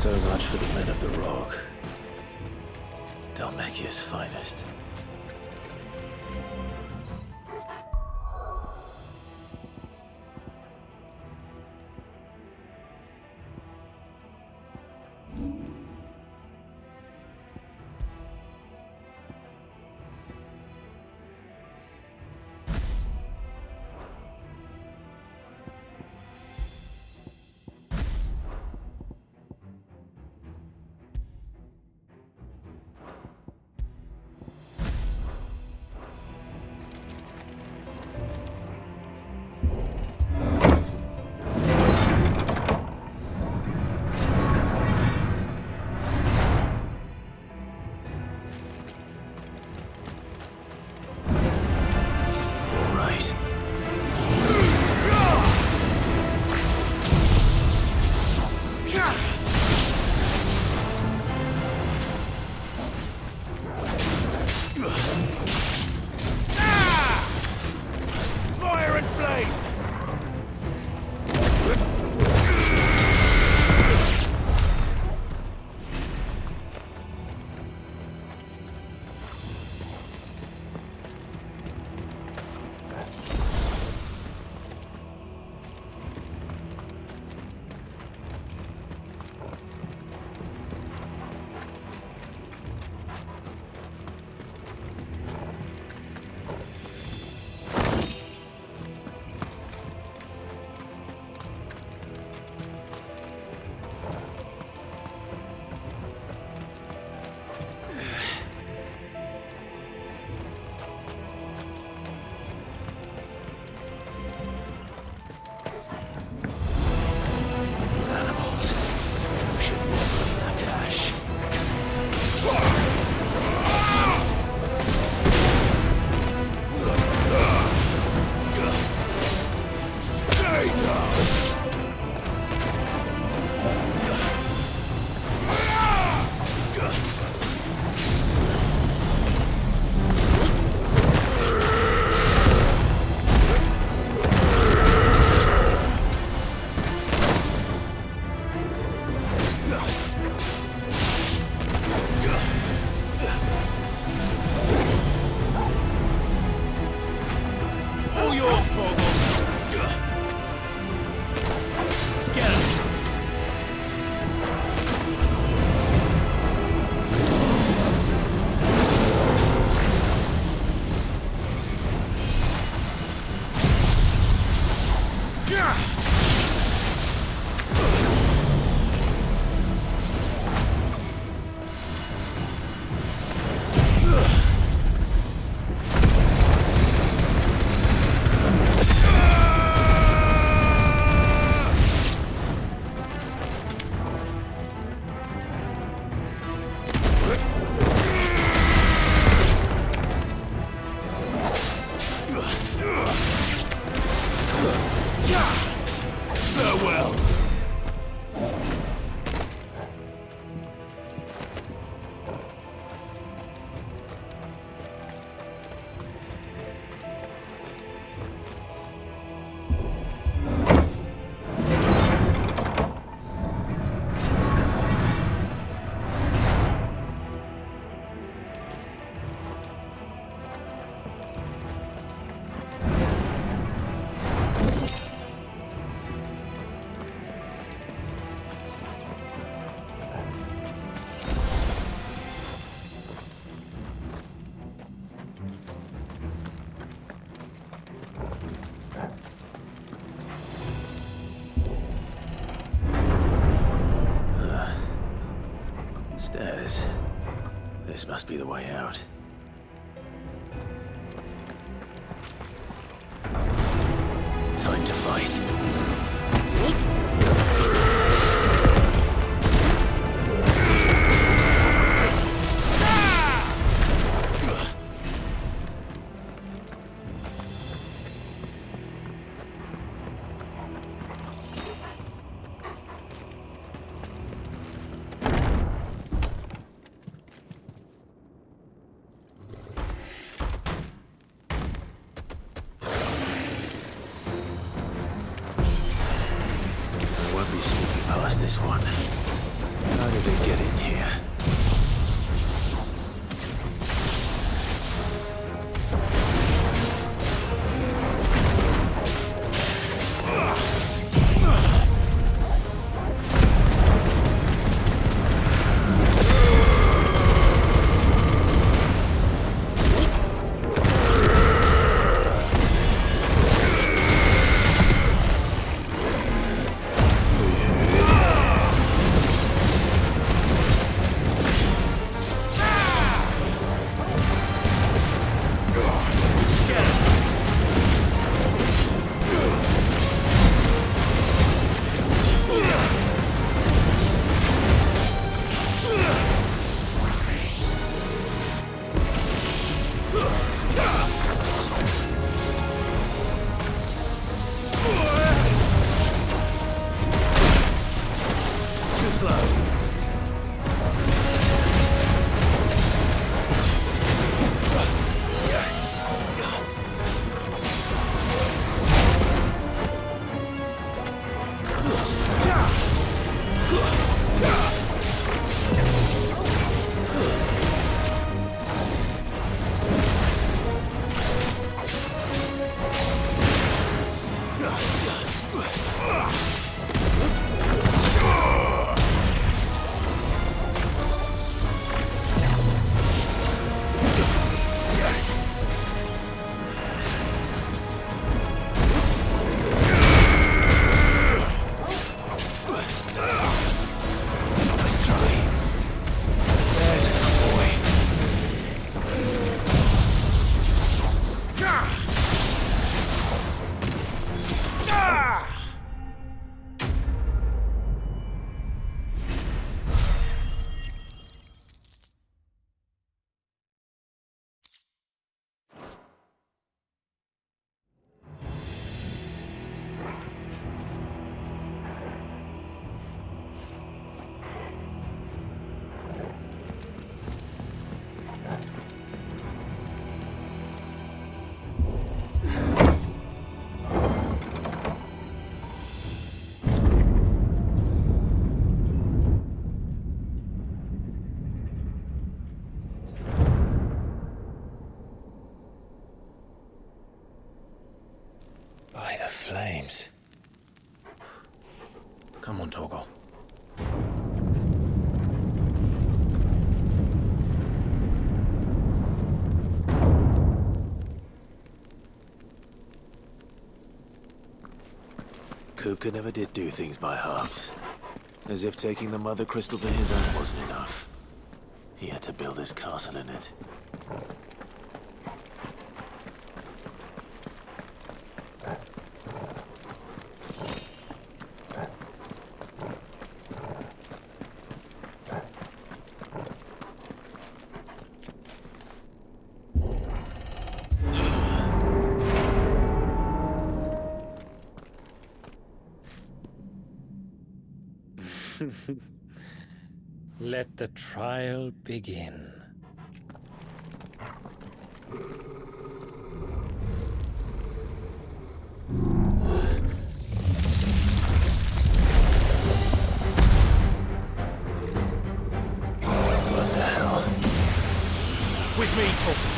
So much for the men of the Rock. Dhalmekia's finest. Stairs. This must be the way out. Time to fight. Won't be sneaking past this one. How did it get in here? By the flames. Come on, Torgal. Kupka never did do things by halves. As if taking the Mother Crystal to his own wasn't enough. He had to build his castle in it. Let the trial begin. What the hell? With me, Torgal.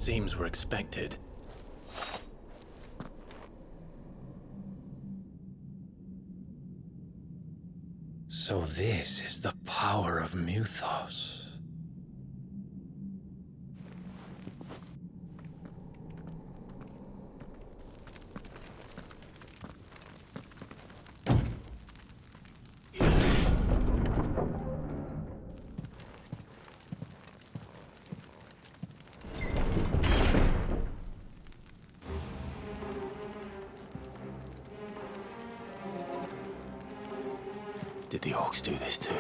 Seems we're expected. So this is the power of Mythos. Did the orcs do this too?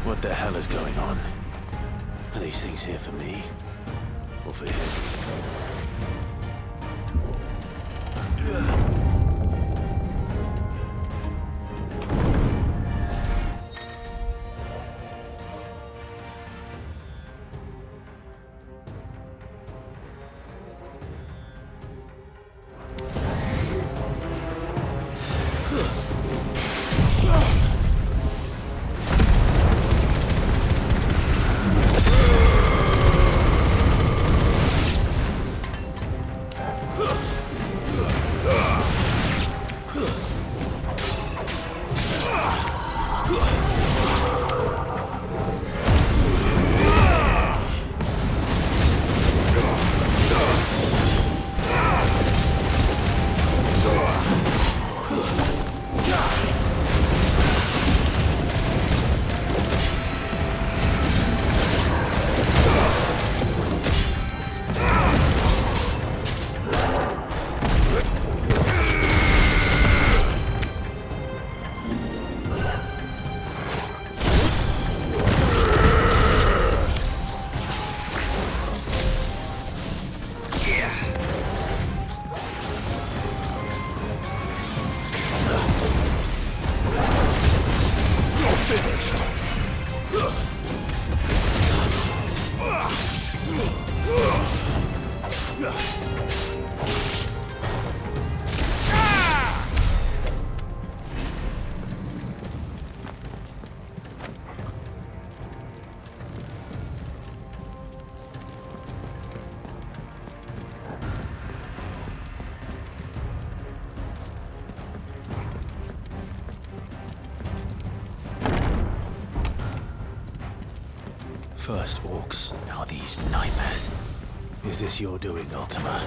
What the hell is going on? Are these things here for me? Or for him? First orcs, now these nightmares. Is this your doing, Ultima?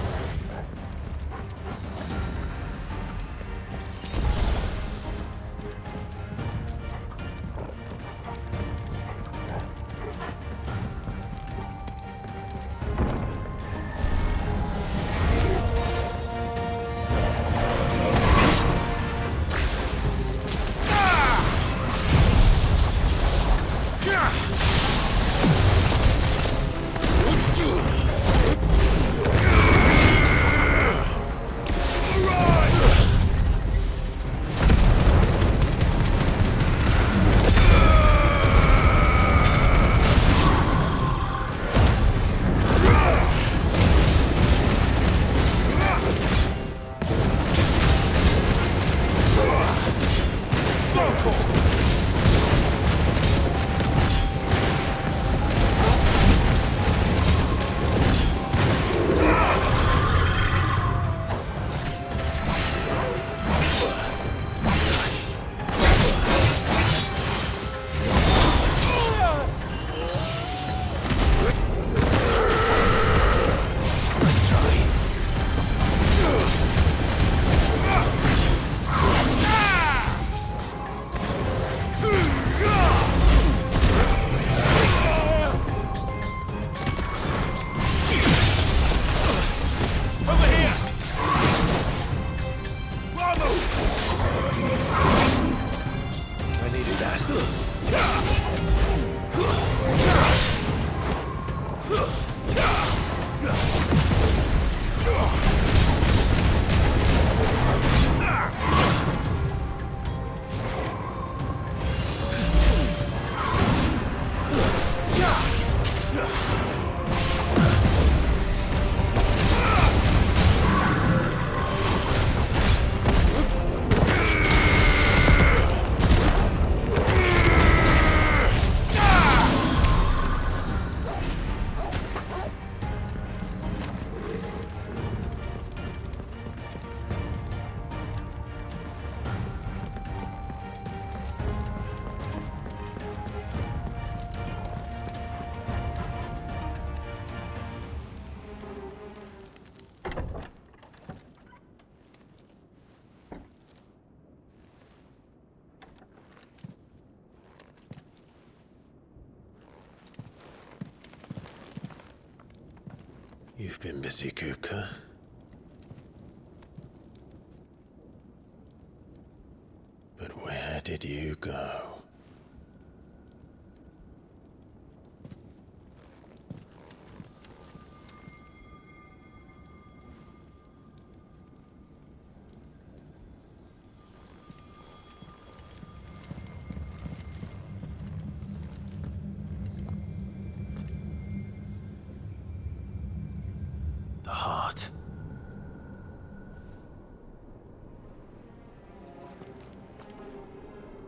You've been busy, Kupka. But where did you go? The heart.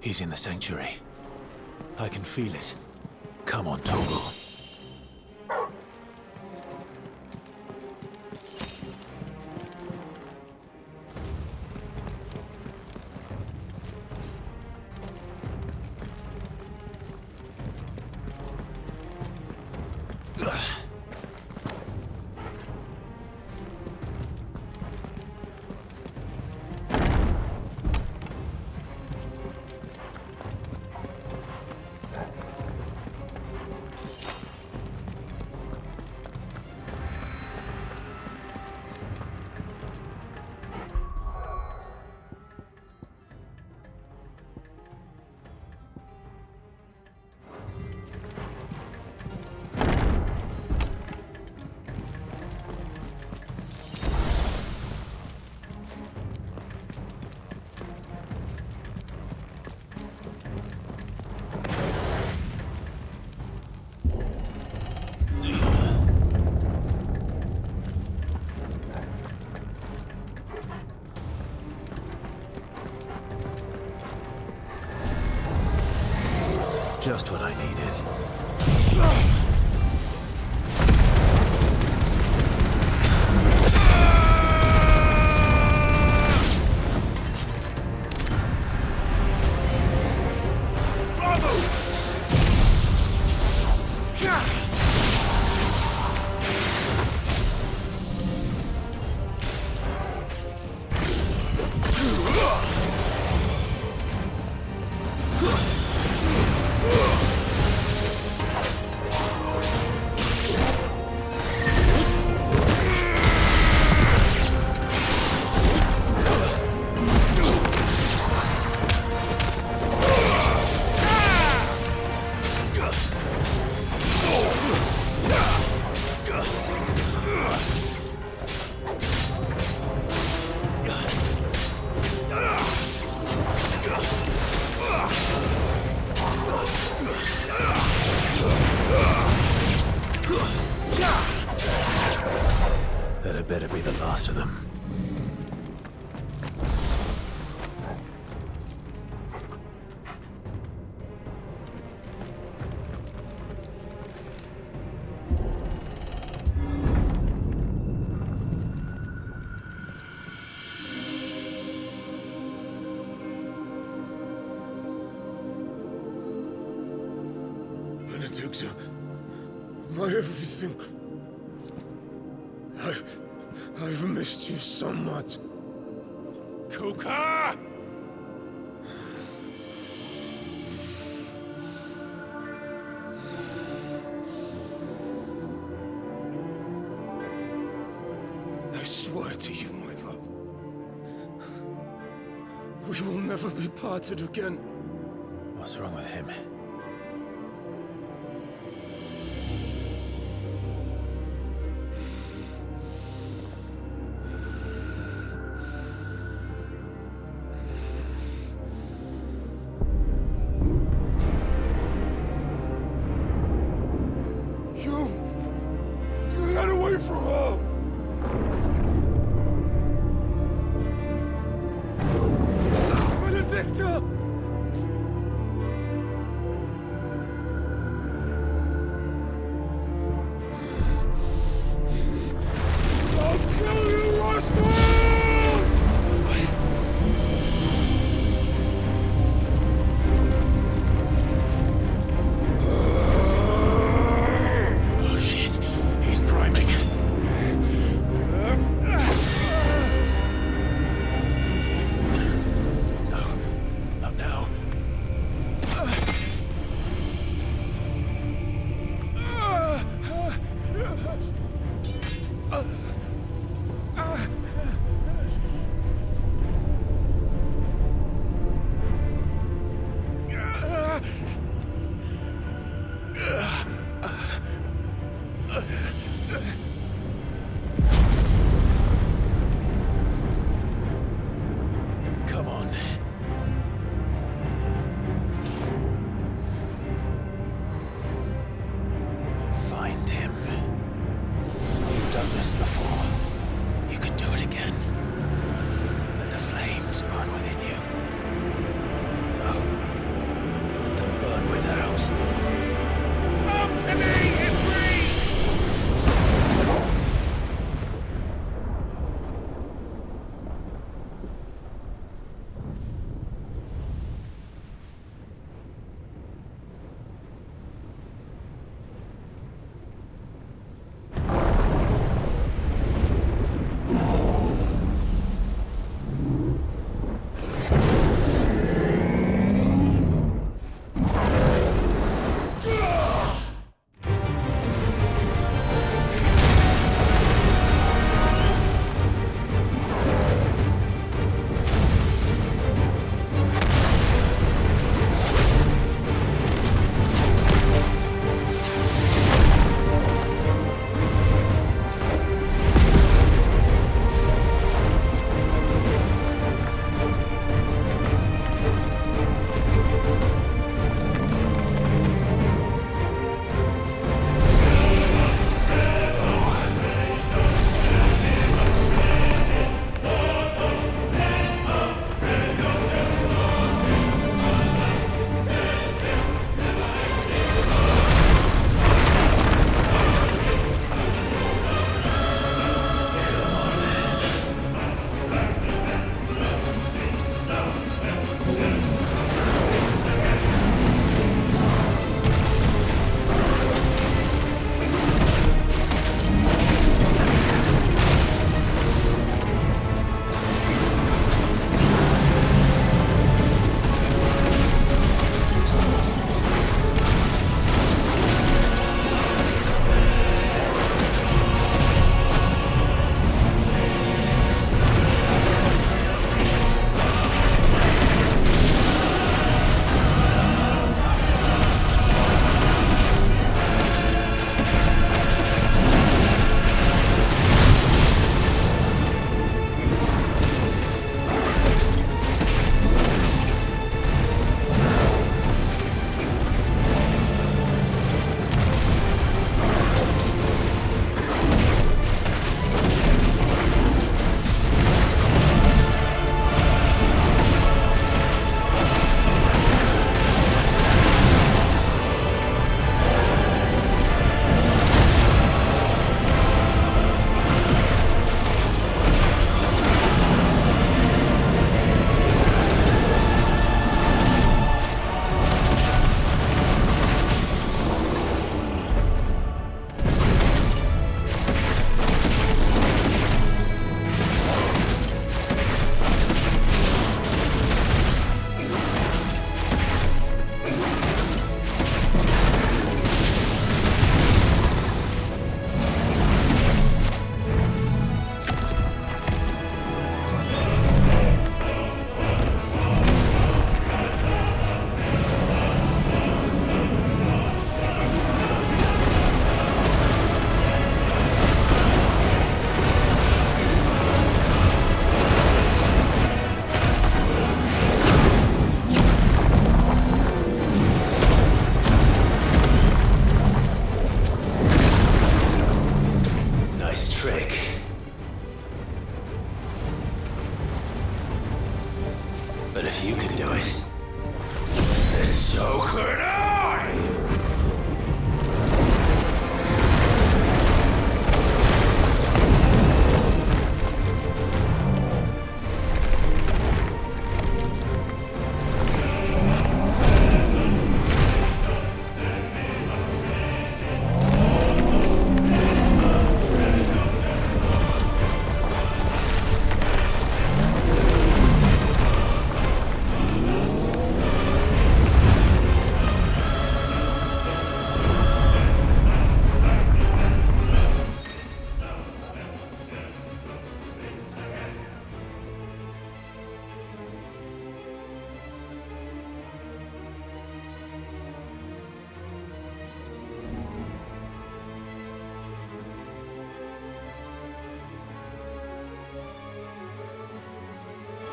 He's in the sanctuary. I can feel it. Come on, Torgal. Just what I needed. That had better be the last of them. Benedicta, my everything. I've missed you so much. Kupka! I swear to you, my love, we will never be parted again. What's wrong with him? Get away from her! Benedicta! I'll kill you, Roscoe! Come on. Find him. You've done this before. You can do it again. Let the flames burn within you. No. Let them burn without. Come to me, Ifrit! But if you can do it, then so could I!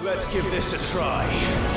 Let's give this a try.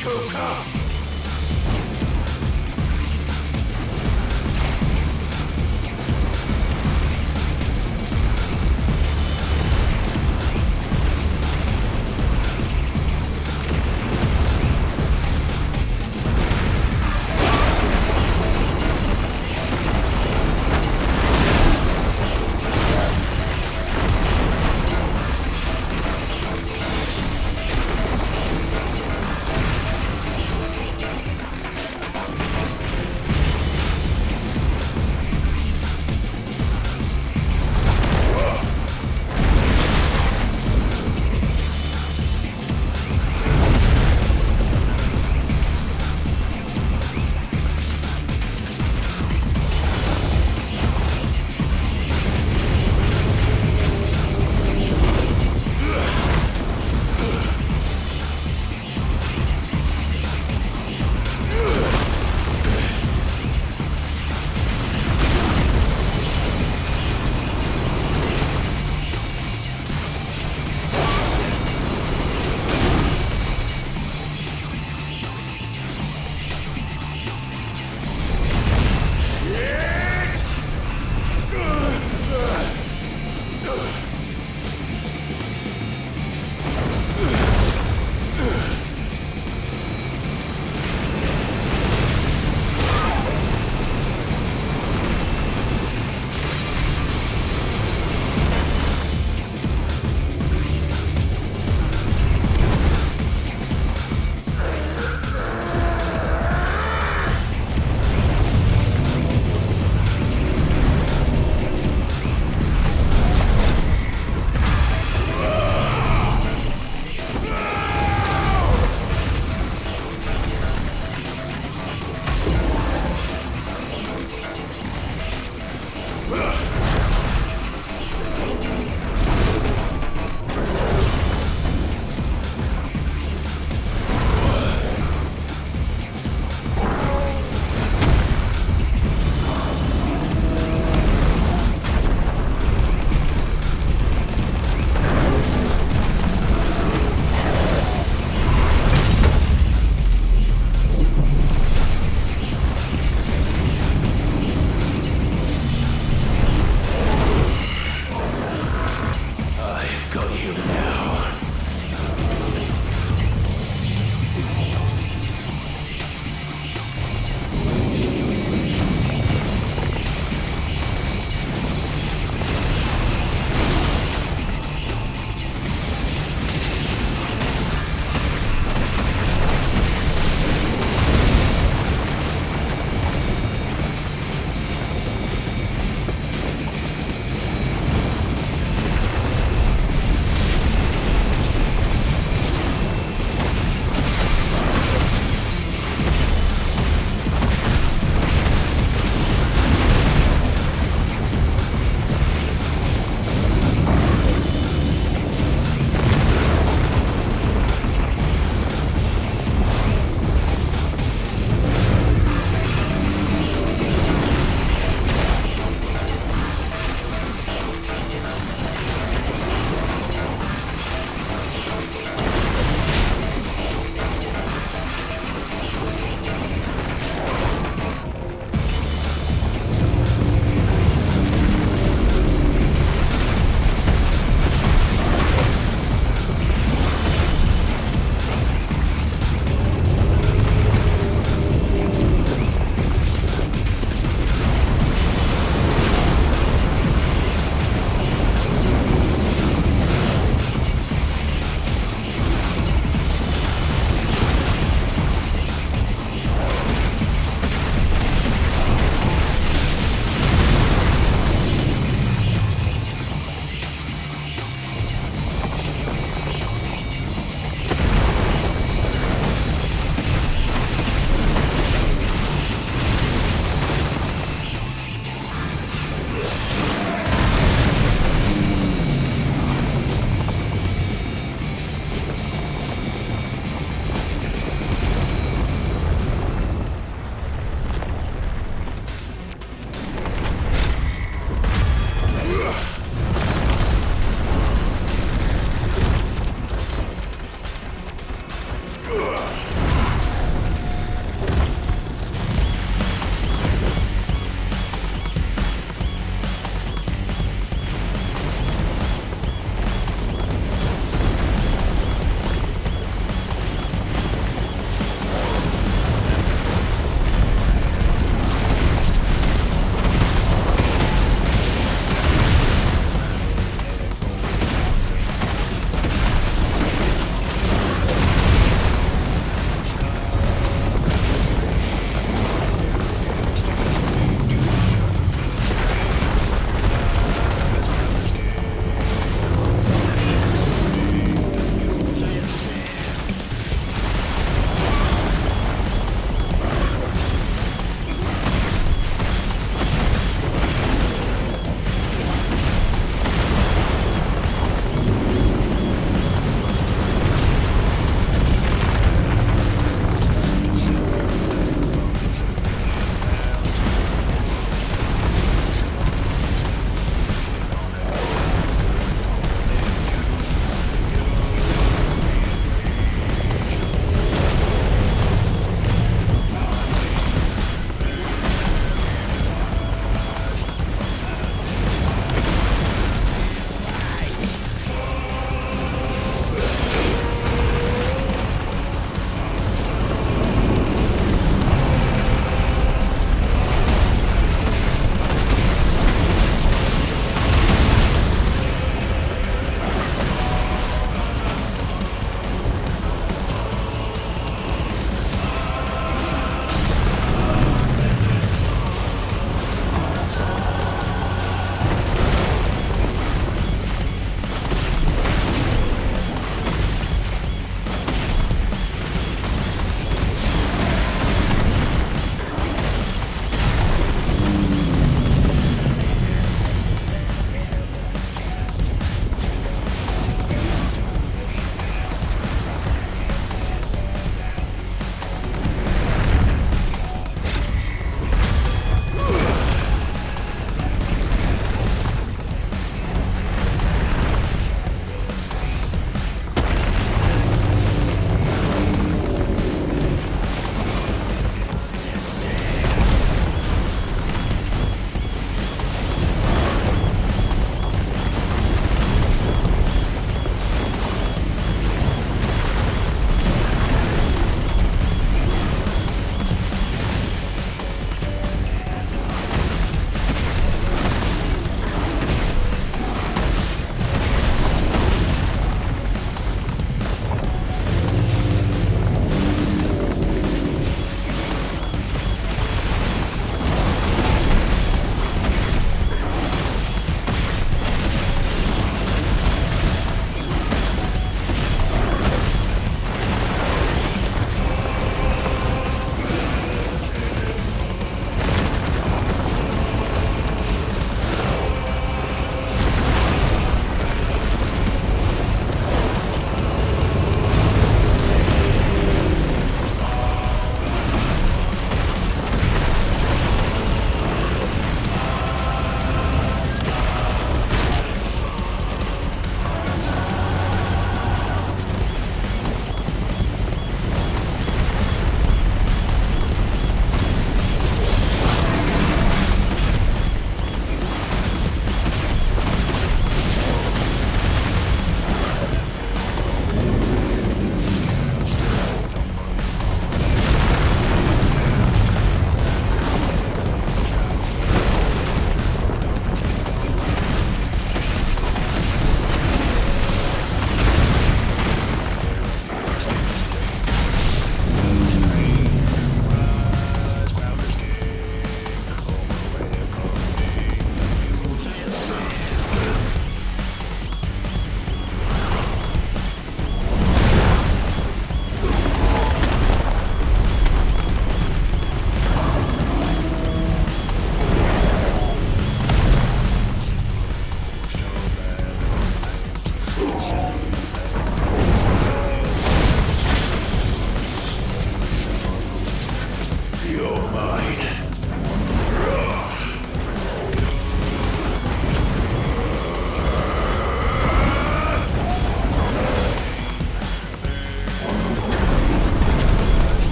Kupka!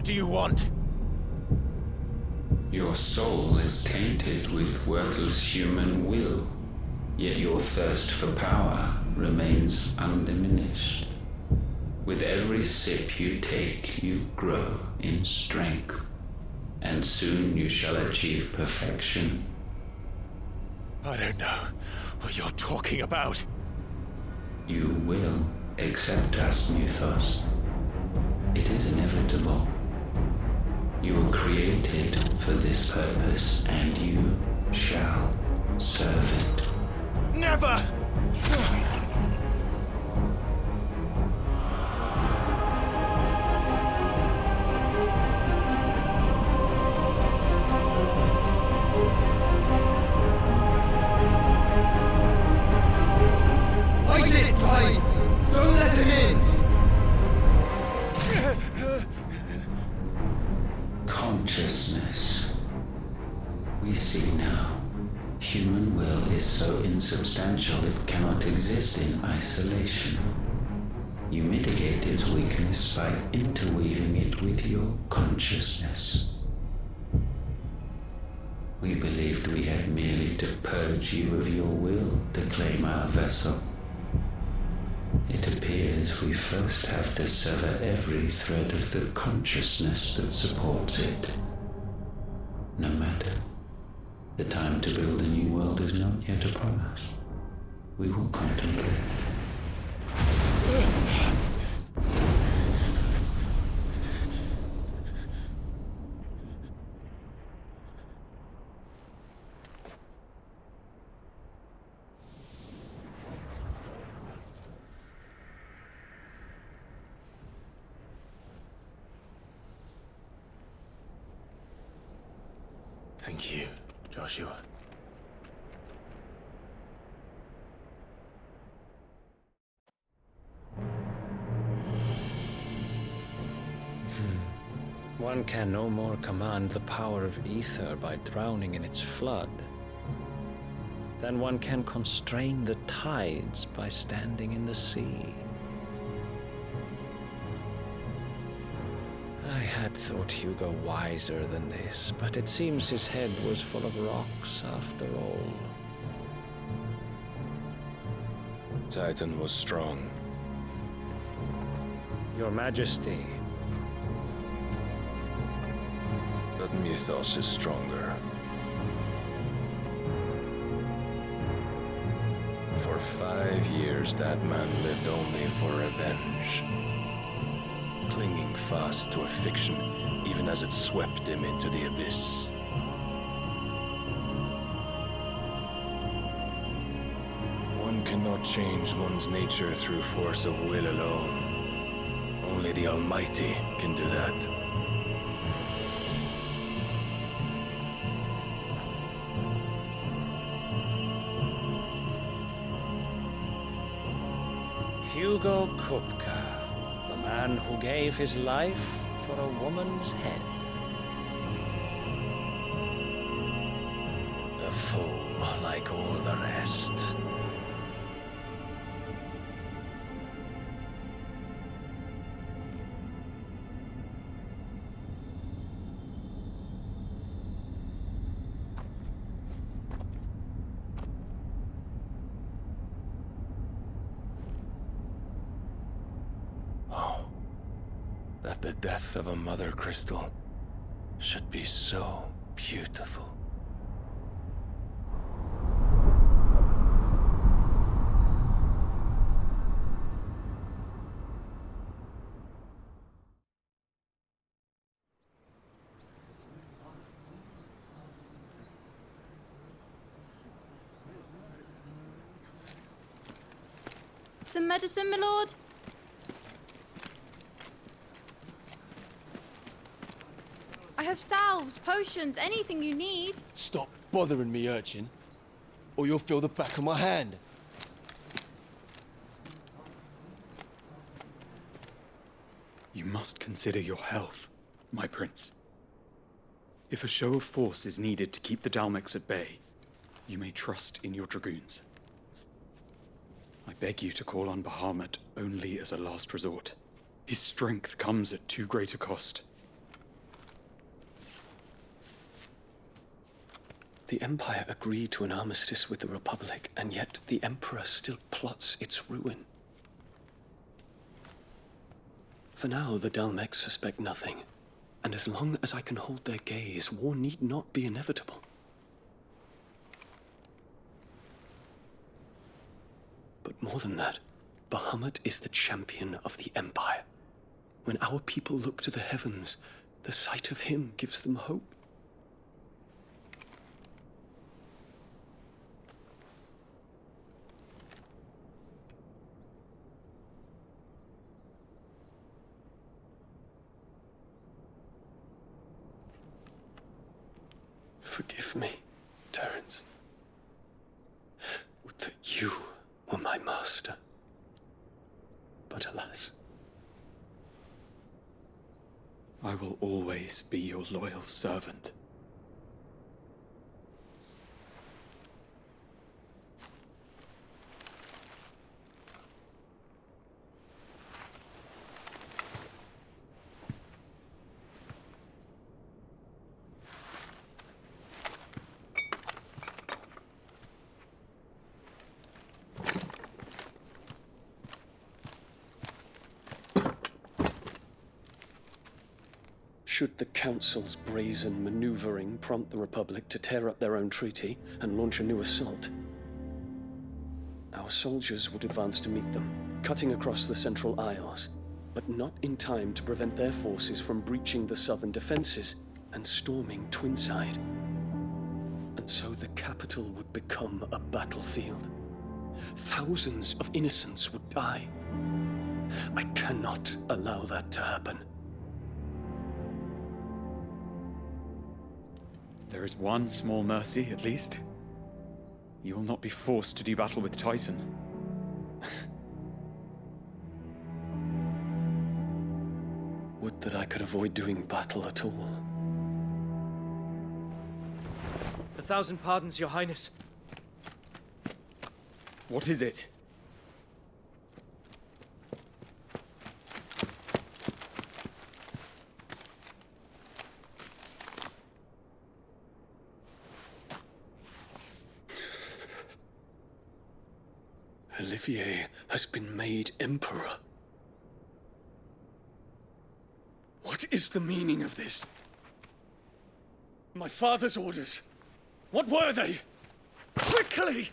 do you want? Your soul is tainted with worthless human will, yet your thirst for power remains undiminished. With every sip you take, you grow in strength, and soon you shall achieve perfection. I don't know what you're talking about. You will accept us, Mythos. It is inevitable. You were created for this purpose, and you shall serve it. Never! Fight it, Clive! Don't let him in! Consciousness. We see now. Human will is so insubstantial it cannot exist in isolation. You mitigate its weakness by interweaving it with your consciousness. We believed we had merely to purge you of your will to claim our vessel. It appears we first have to sever every thread of the consciousness that supports it. No matter. The time to build a new world is not yet upon us. We will contemplate. Thank you, Joshua. One can no more command the power of ether by drowning in its flood than one can constrain the tides by standing in the sea. I had thought Hugo wiser than this, but it seems his head was full of rocks after all. Titan was strong. Your Majesty. But Mythos is stronger. For 5 years, that man lived only for revenge. Clinging fast to a fiction, even as it swept him into the abyss. One cannot change one's nature through force of will alone. Only the Almighty can do that. Hugo Kupka, the man who gave his life for a woman's head. A fool like all the rest. That the death of a mother crystal should be so beautiful. Some medicine, my lord? I have salves, potions, anything you need. Stop bothering me, urchin, or you'll feel the back of my hand. You must consider your health, my prince. If a show of force is needed to keep the Dalmecs at bay, you may trust in your dragoons. I beg you to call on Bahamut only as a last resort. His strength comes at too great a cost. The Empire agreed to an armistice with the Republic, and yet the Emperor still plots its ruin. For now, the Dalmecs suspect nothing, and as long as I can hold their gaze, war need not be inevitable. But more than that, Bahamut is the champion of the Empire. When our people look to the heavens, the sight of him gives them hope. Forgive me, Terence. Would that you were my master. But alas. I will always be your loyal servant. Should the Council's brazen maneuvering prompt the Republic to tear up their own treaty and launch a new assault, our soldiers would advance to meet them, cutting across the Central Isles, but not in time to prevent their forces from breaching the southern defenses and storming Twinside. And so the capital would become a battlefield. Thousands of innocents would die. I cannot allow that to happen. There is one small mercy, at least. You will not be forced to do battle with Titan. Would that I could avoid doing battle at all. 1,000 pardons, Your Highness. What is it? Olivier has been made Emperor. What is the meaning of this? My father's orders. What were they? Quickly!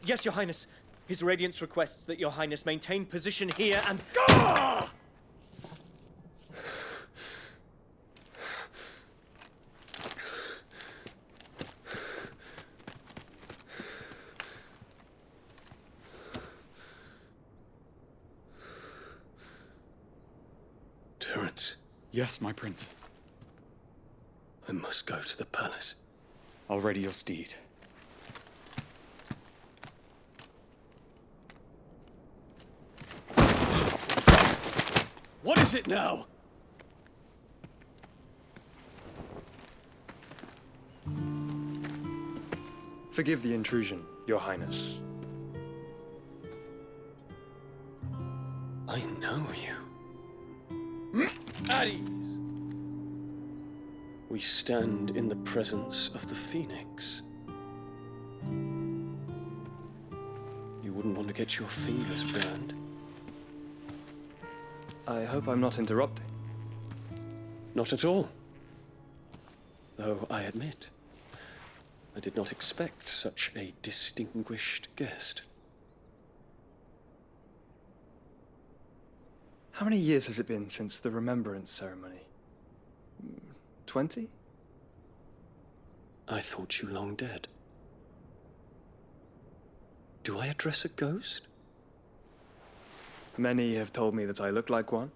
Yes, Your Highness. His Radiance requests that Your Highness maintain position here and... Ah! Terence. Yes, my prince. I must go to the palace. I'll ready your steed. What is it now? Forgive the intrusion, Your Highness. I know you. At ease. We stand in the presence of the Phoenix. You wouldn't want to get your fingers burned. I hope I'm not interrupting. Not at all. Though I admit, I did not expect such a distinguished guest. How many years has it been since the Remembrance ceremony? 20? I thought you long dead. Do I address a ghost? Many have told me that I look like one.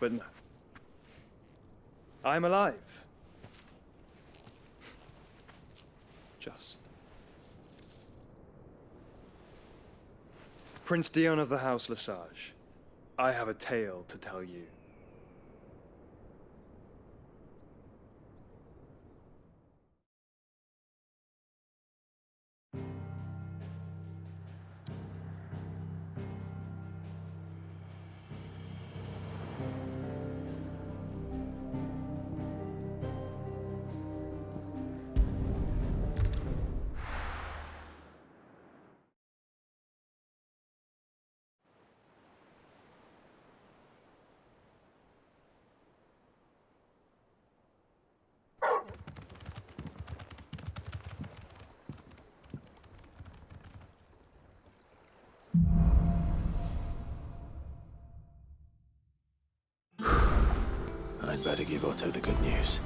But no. I'm alive. Just. Prince Dion of the House Lesage, I have a tale to tell you. better give Otto the good news.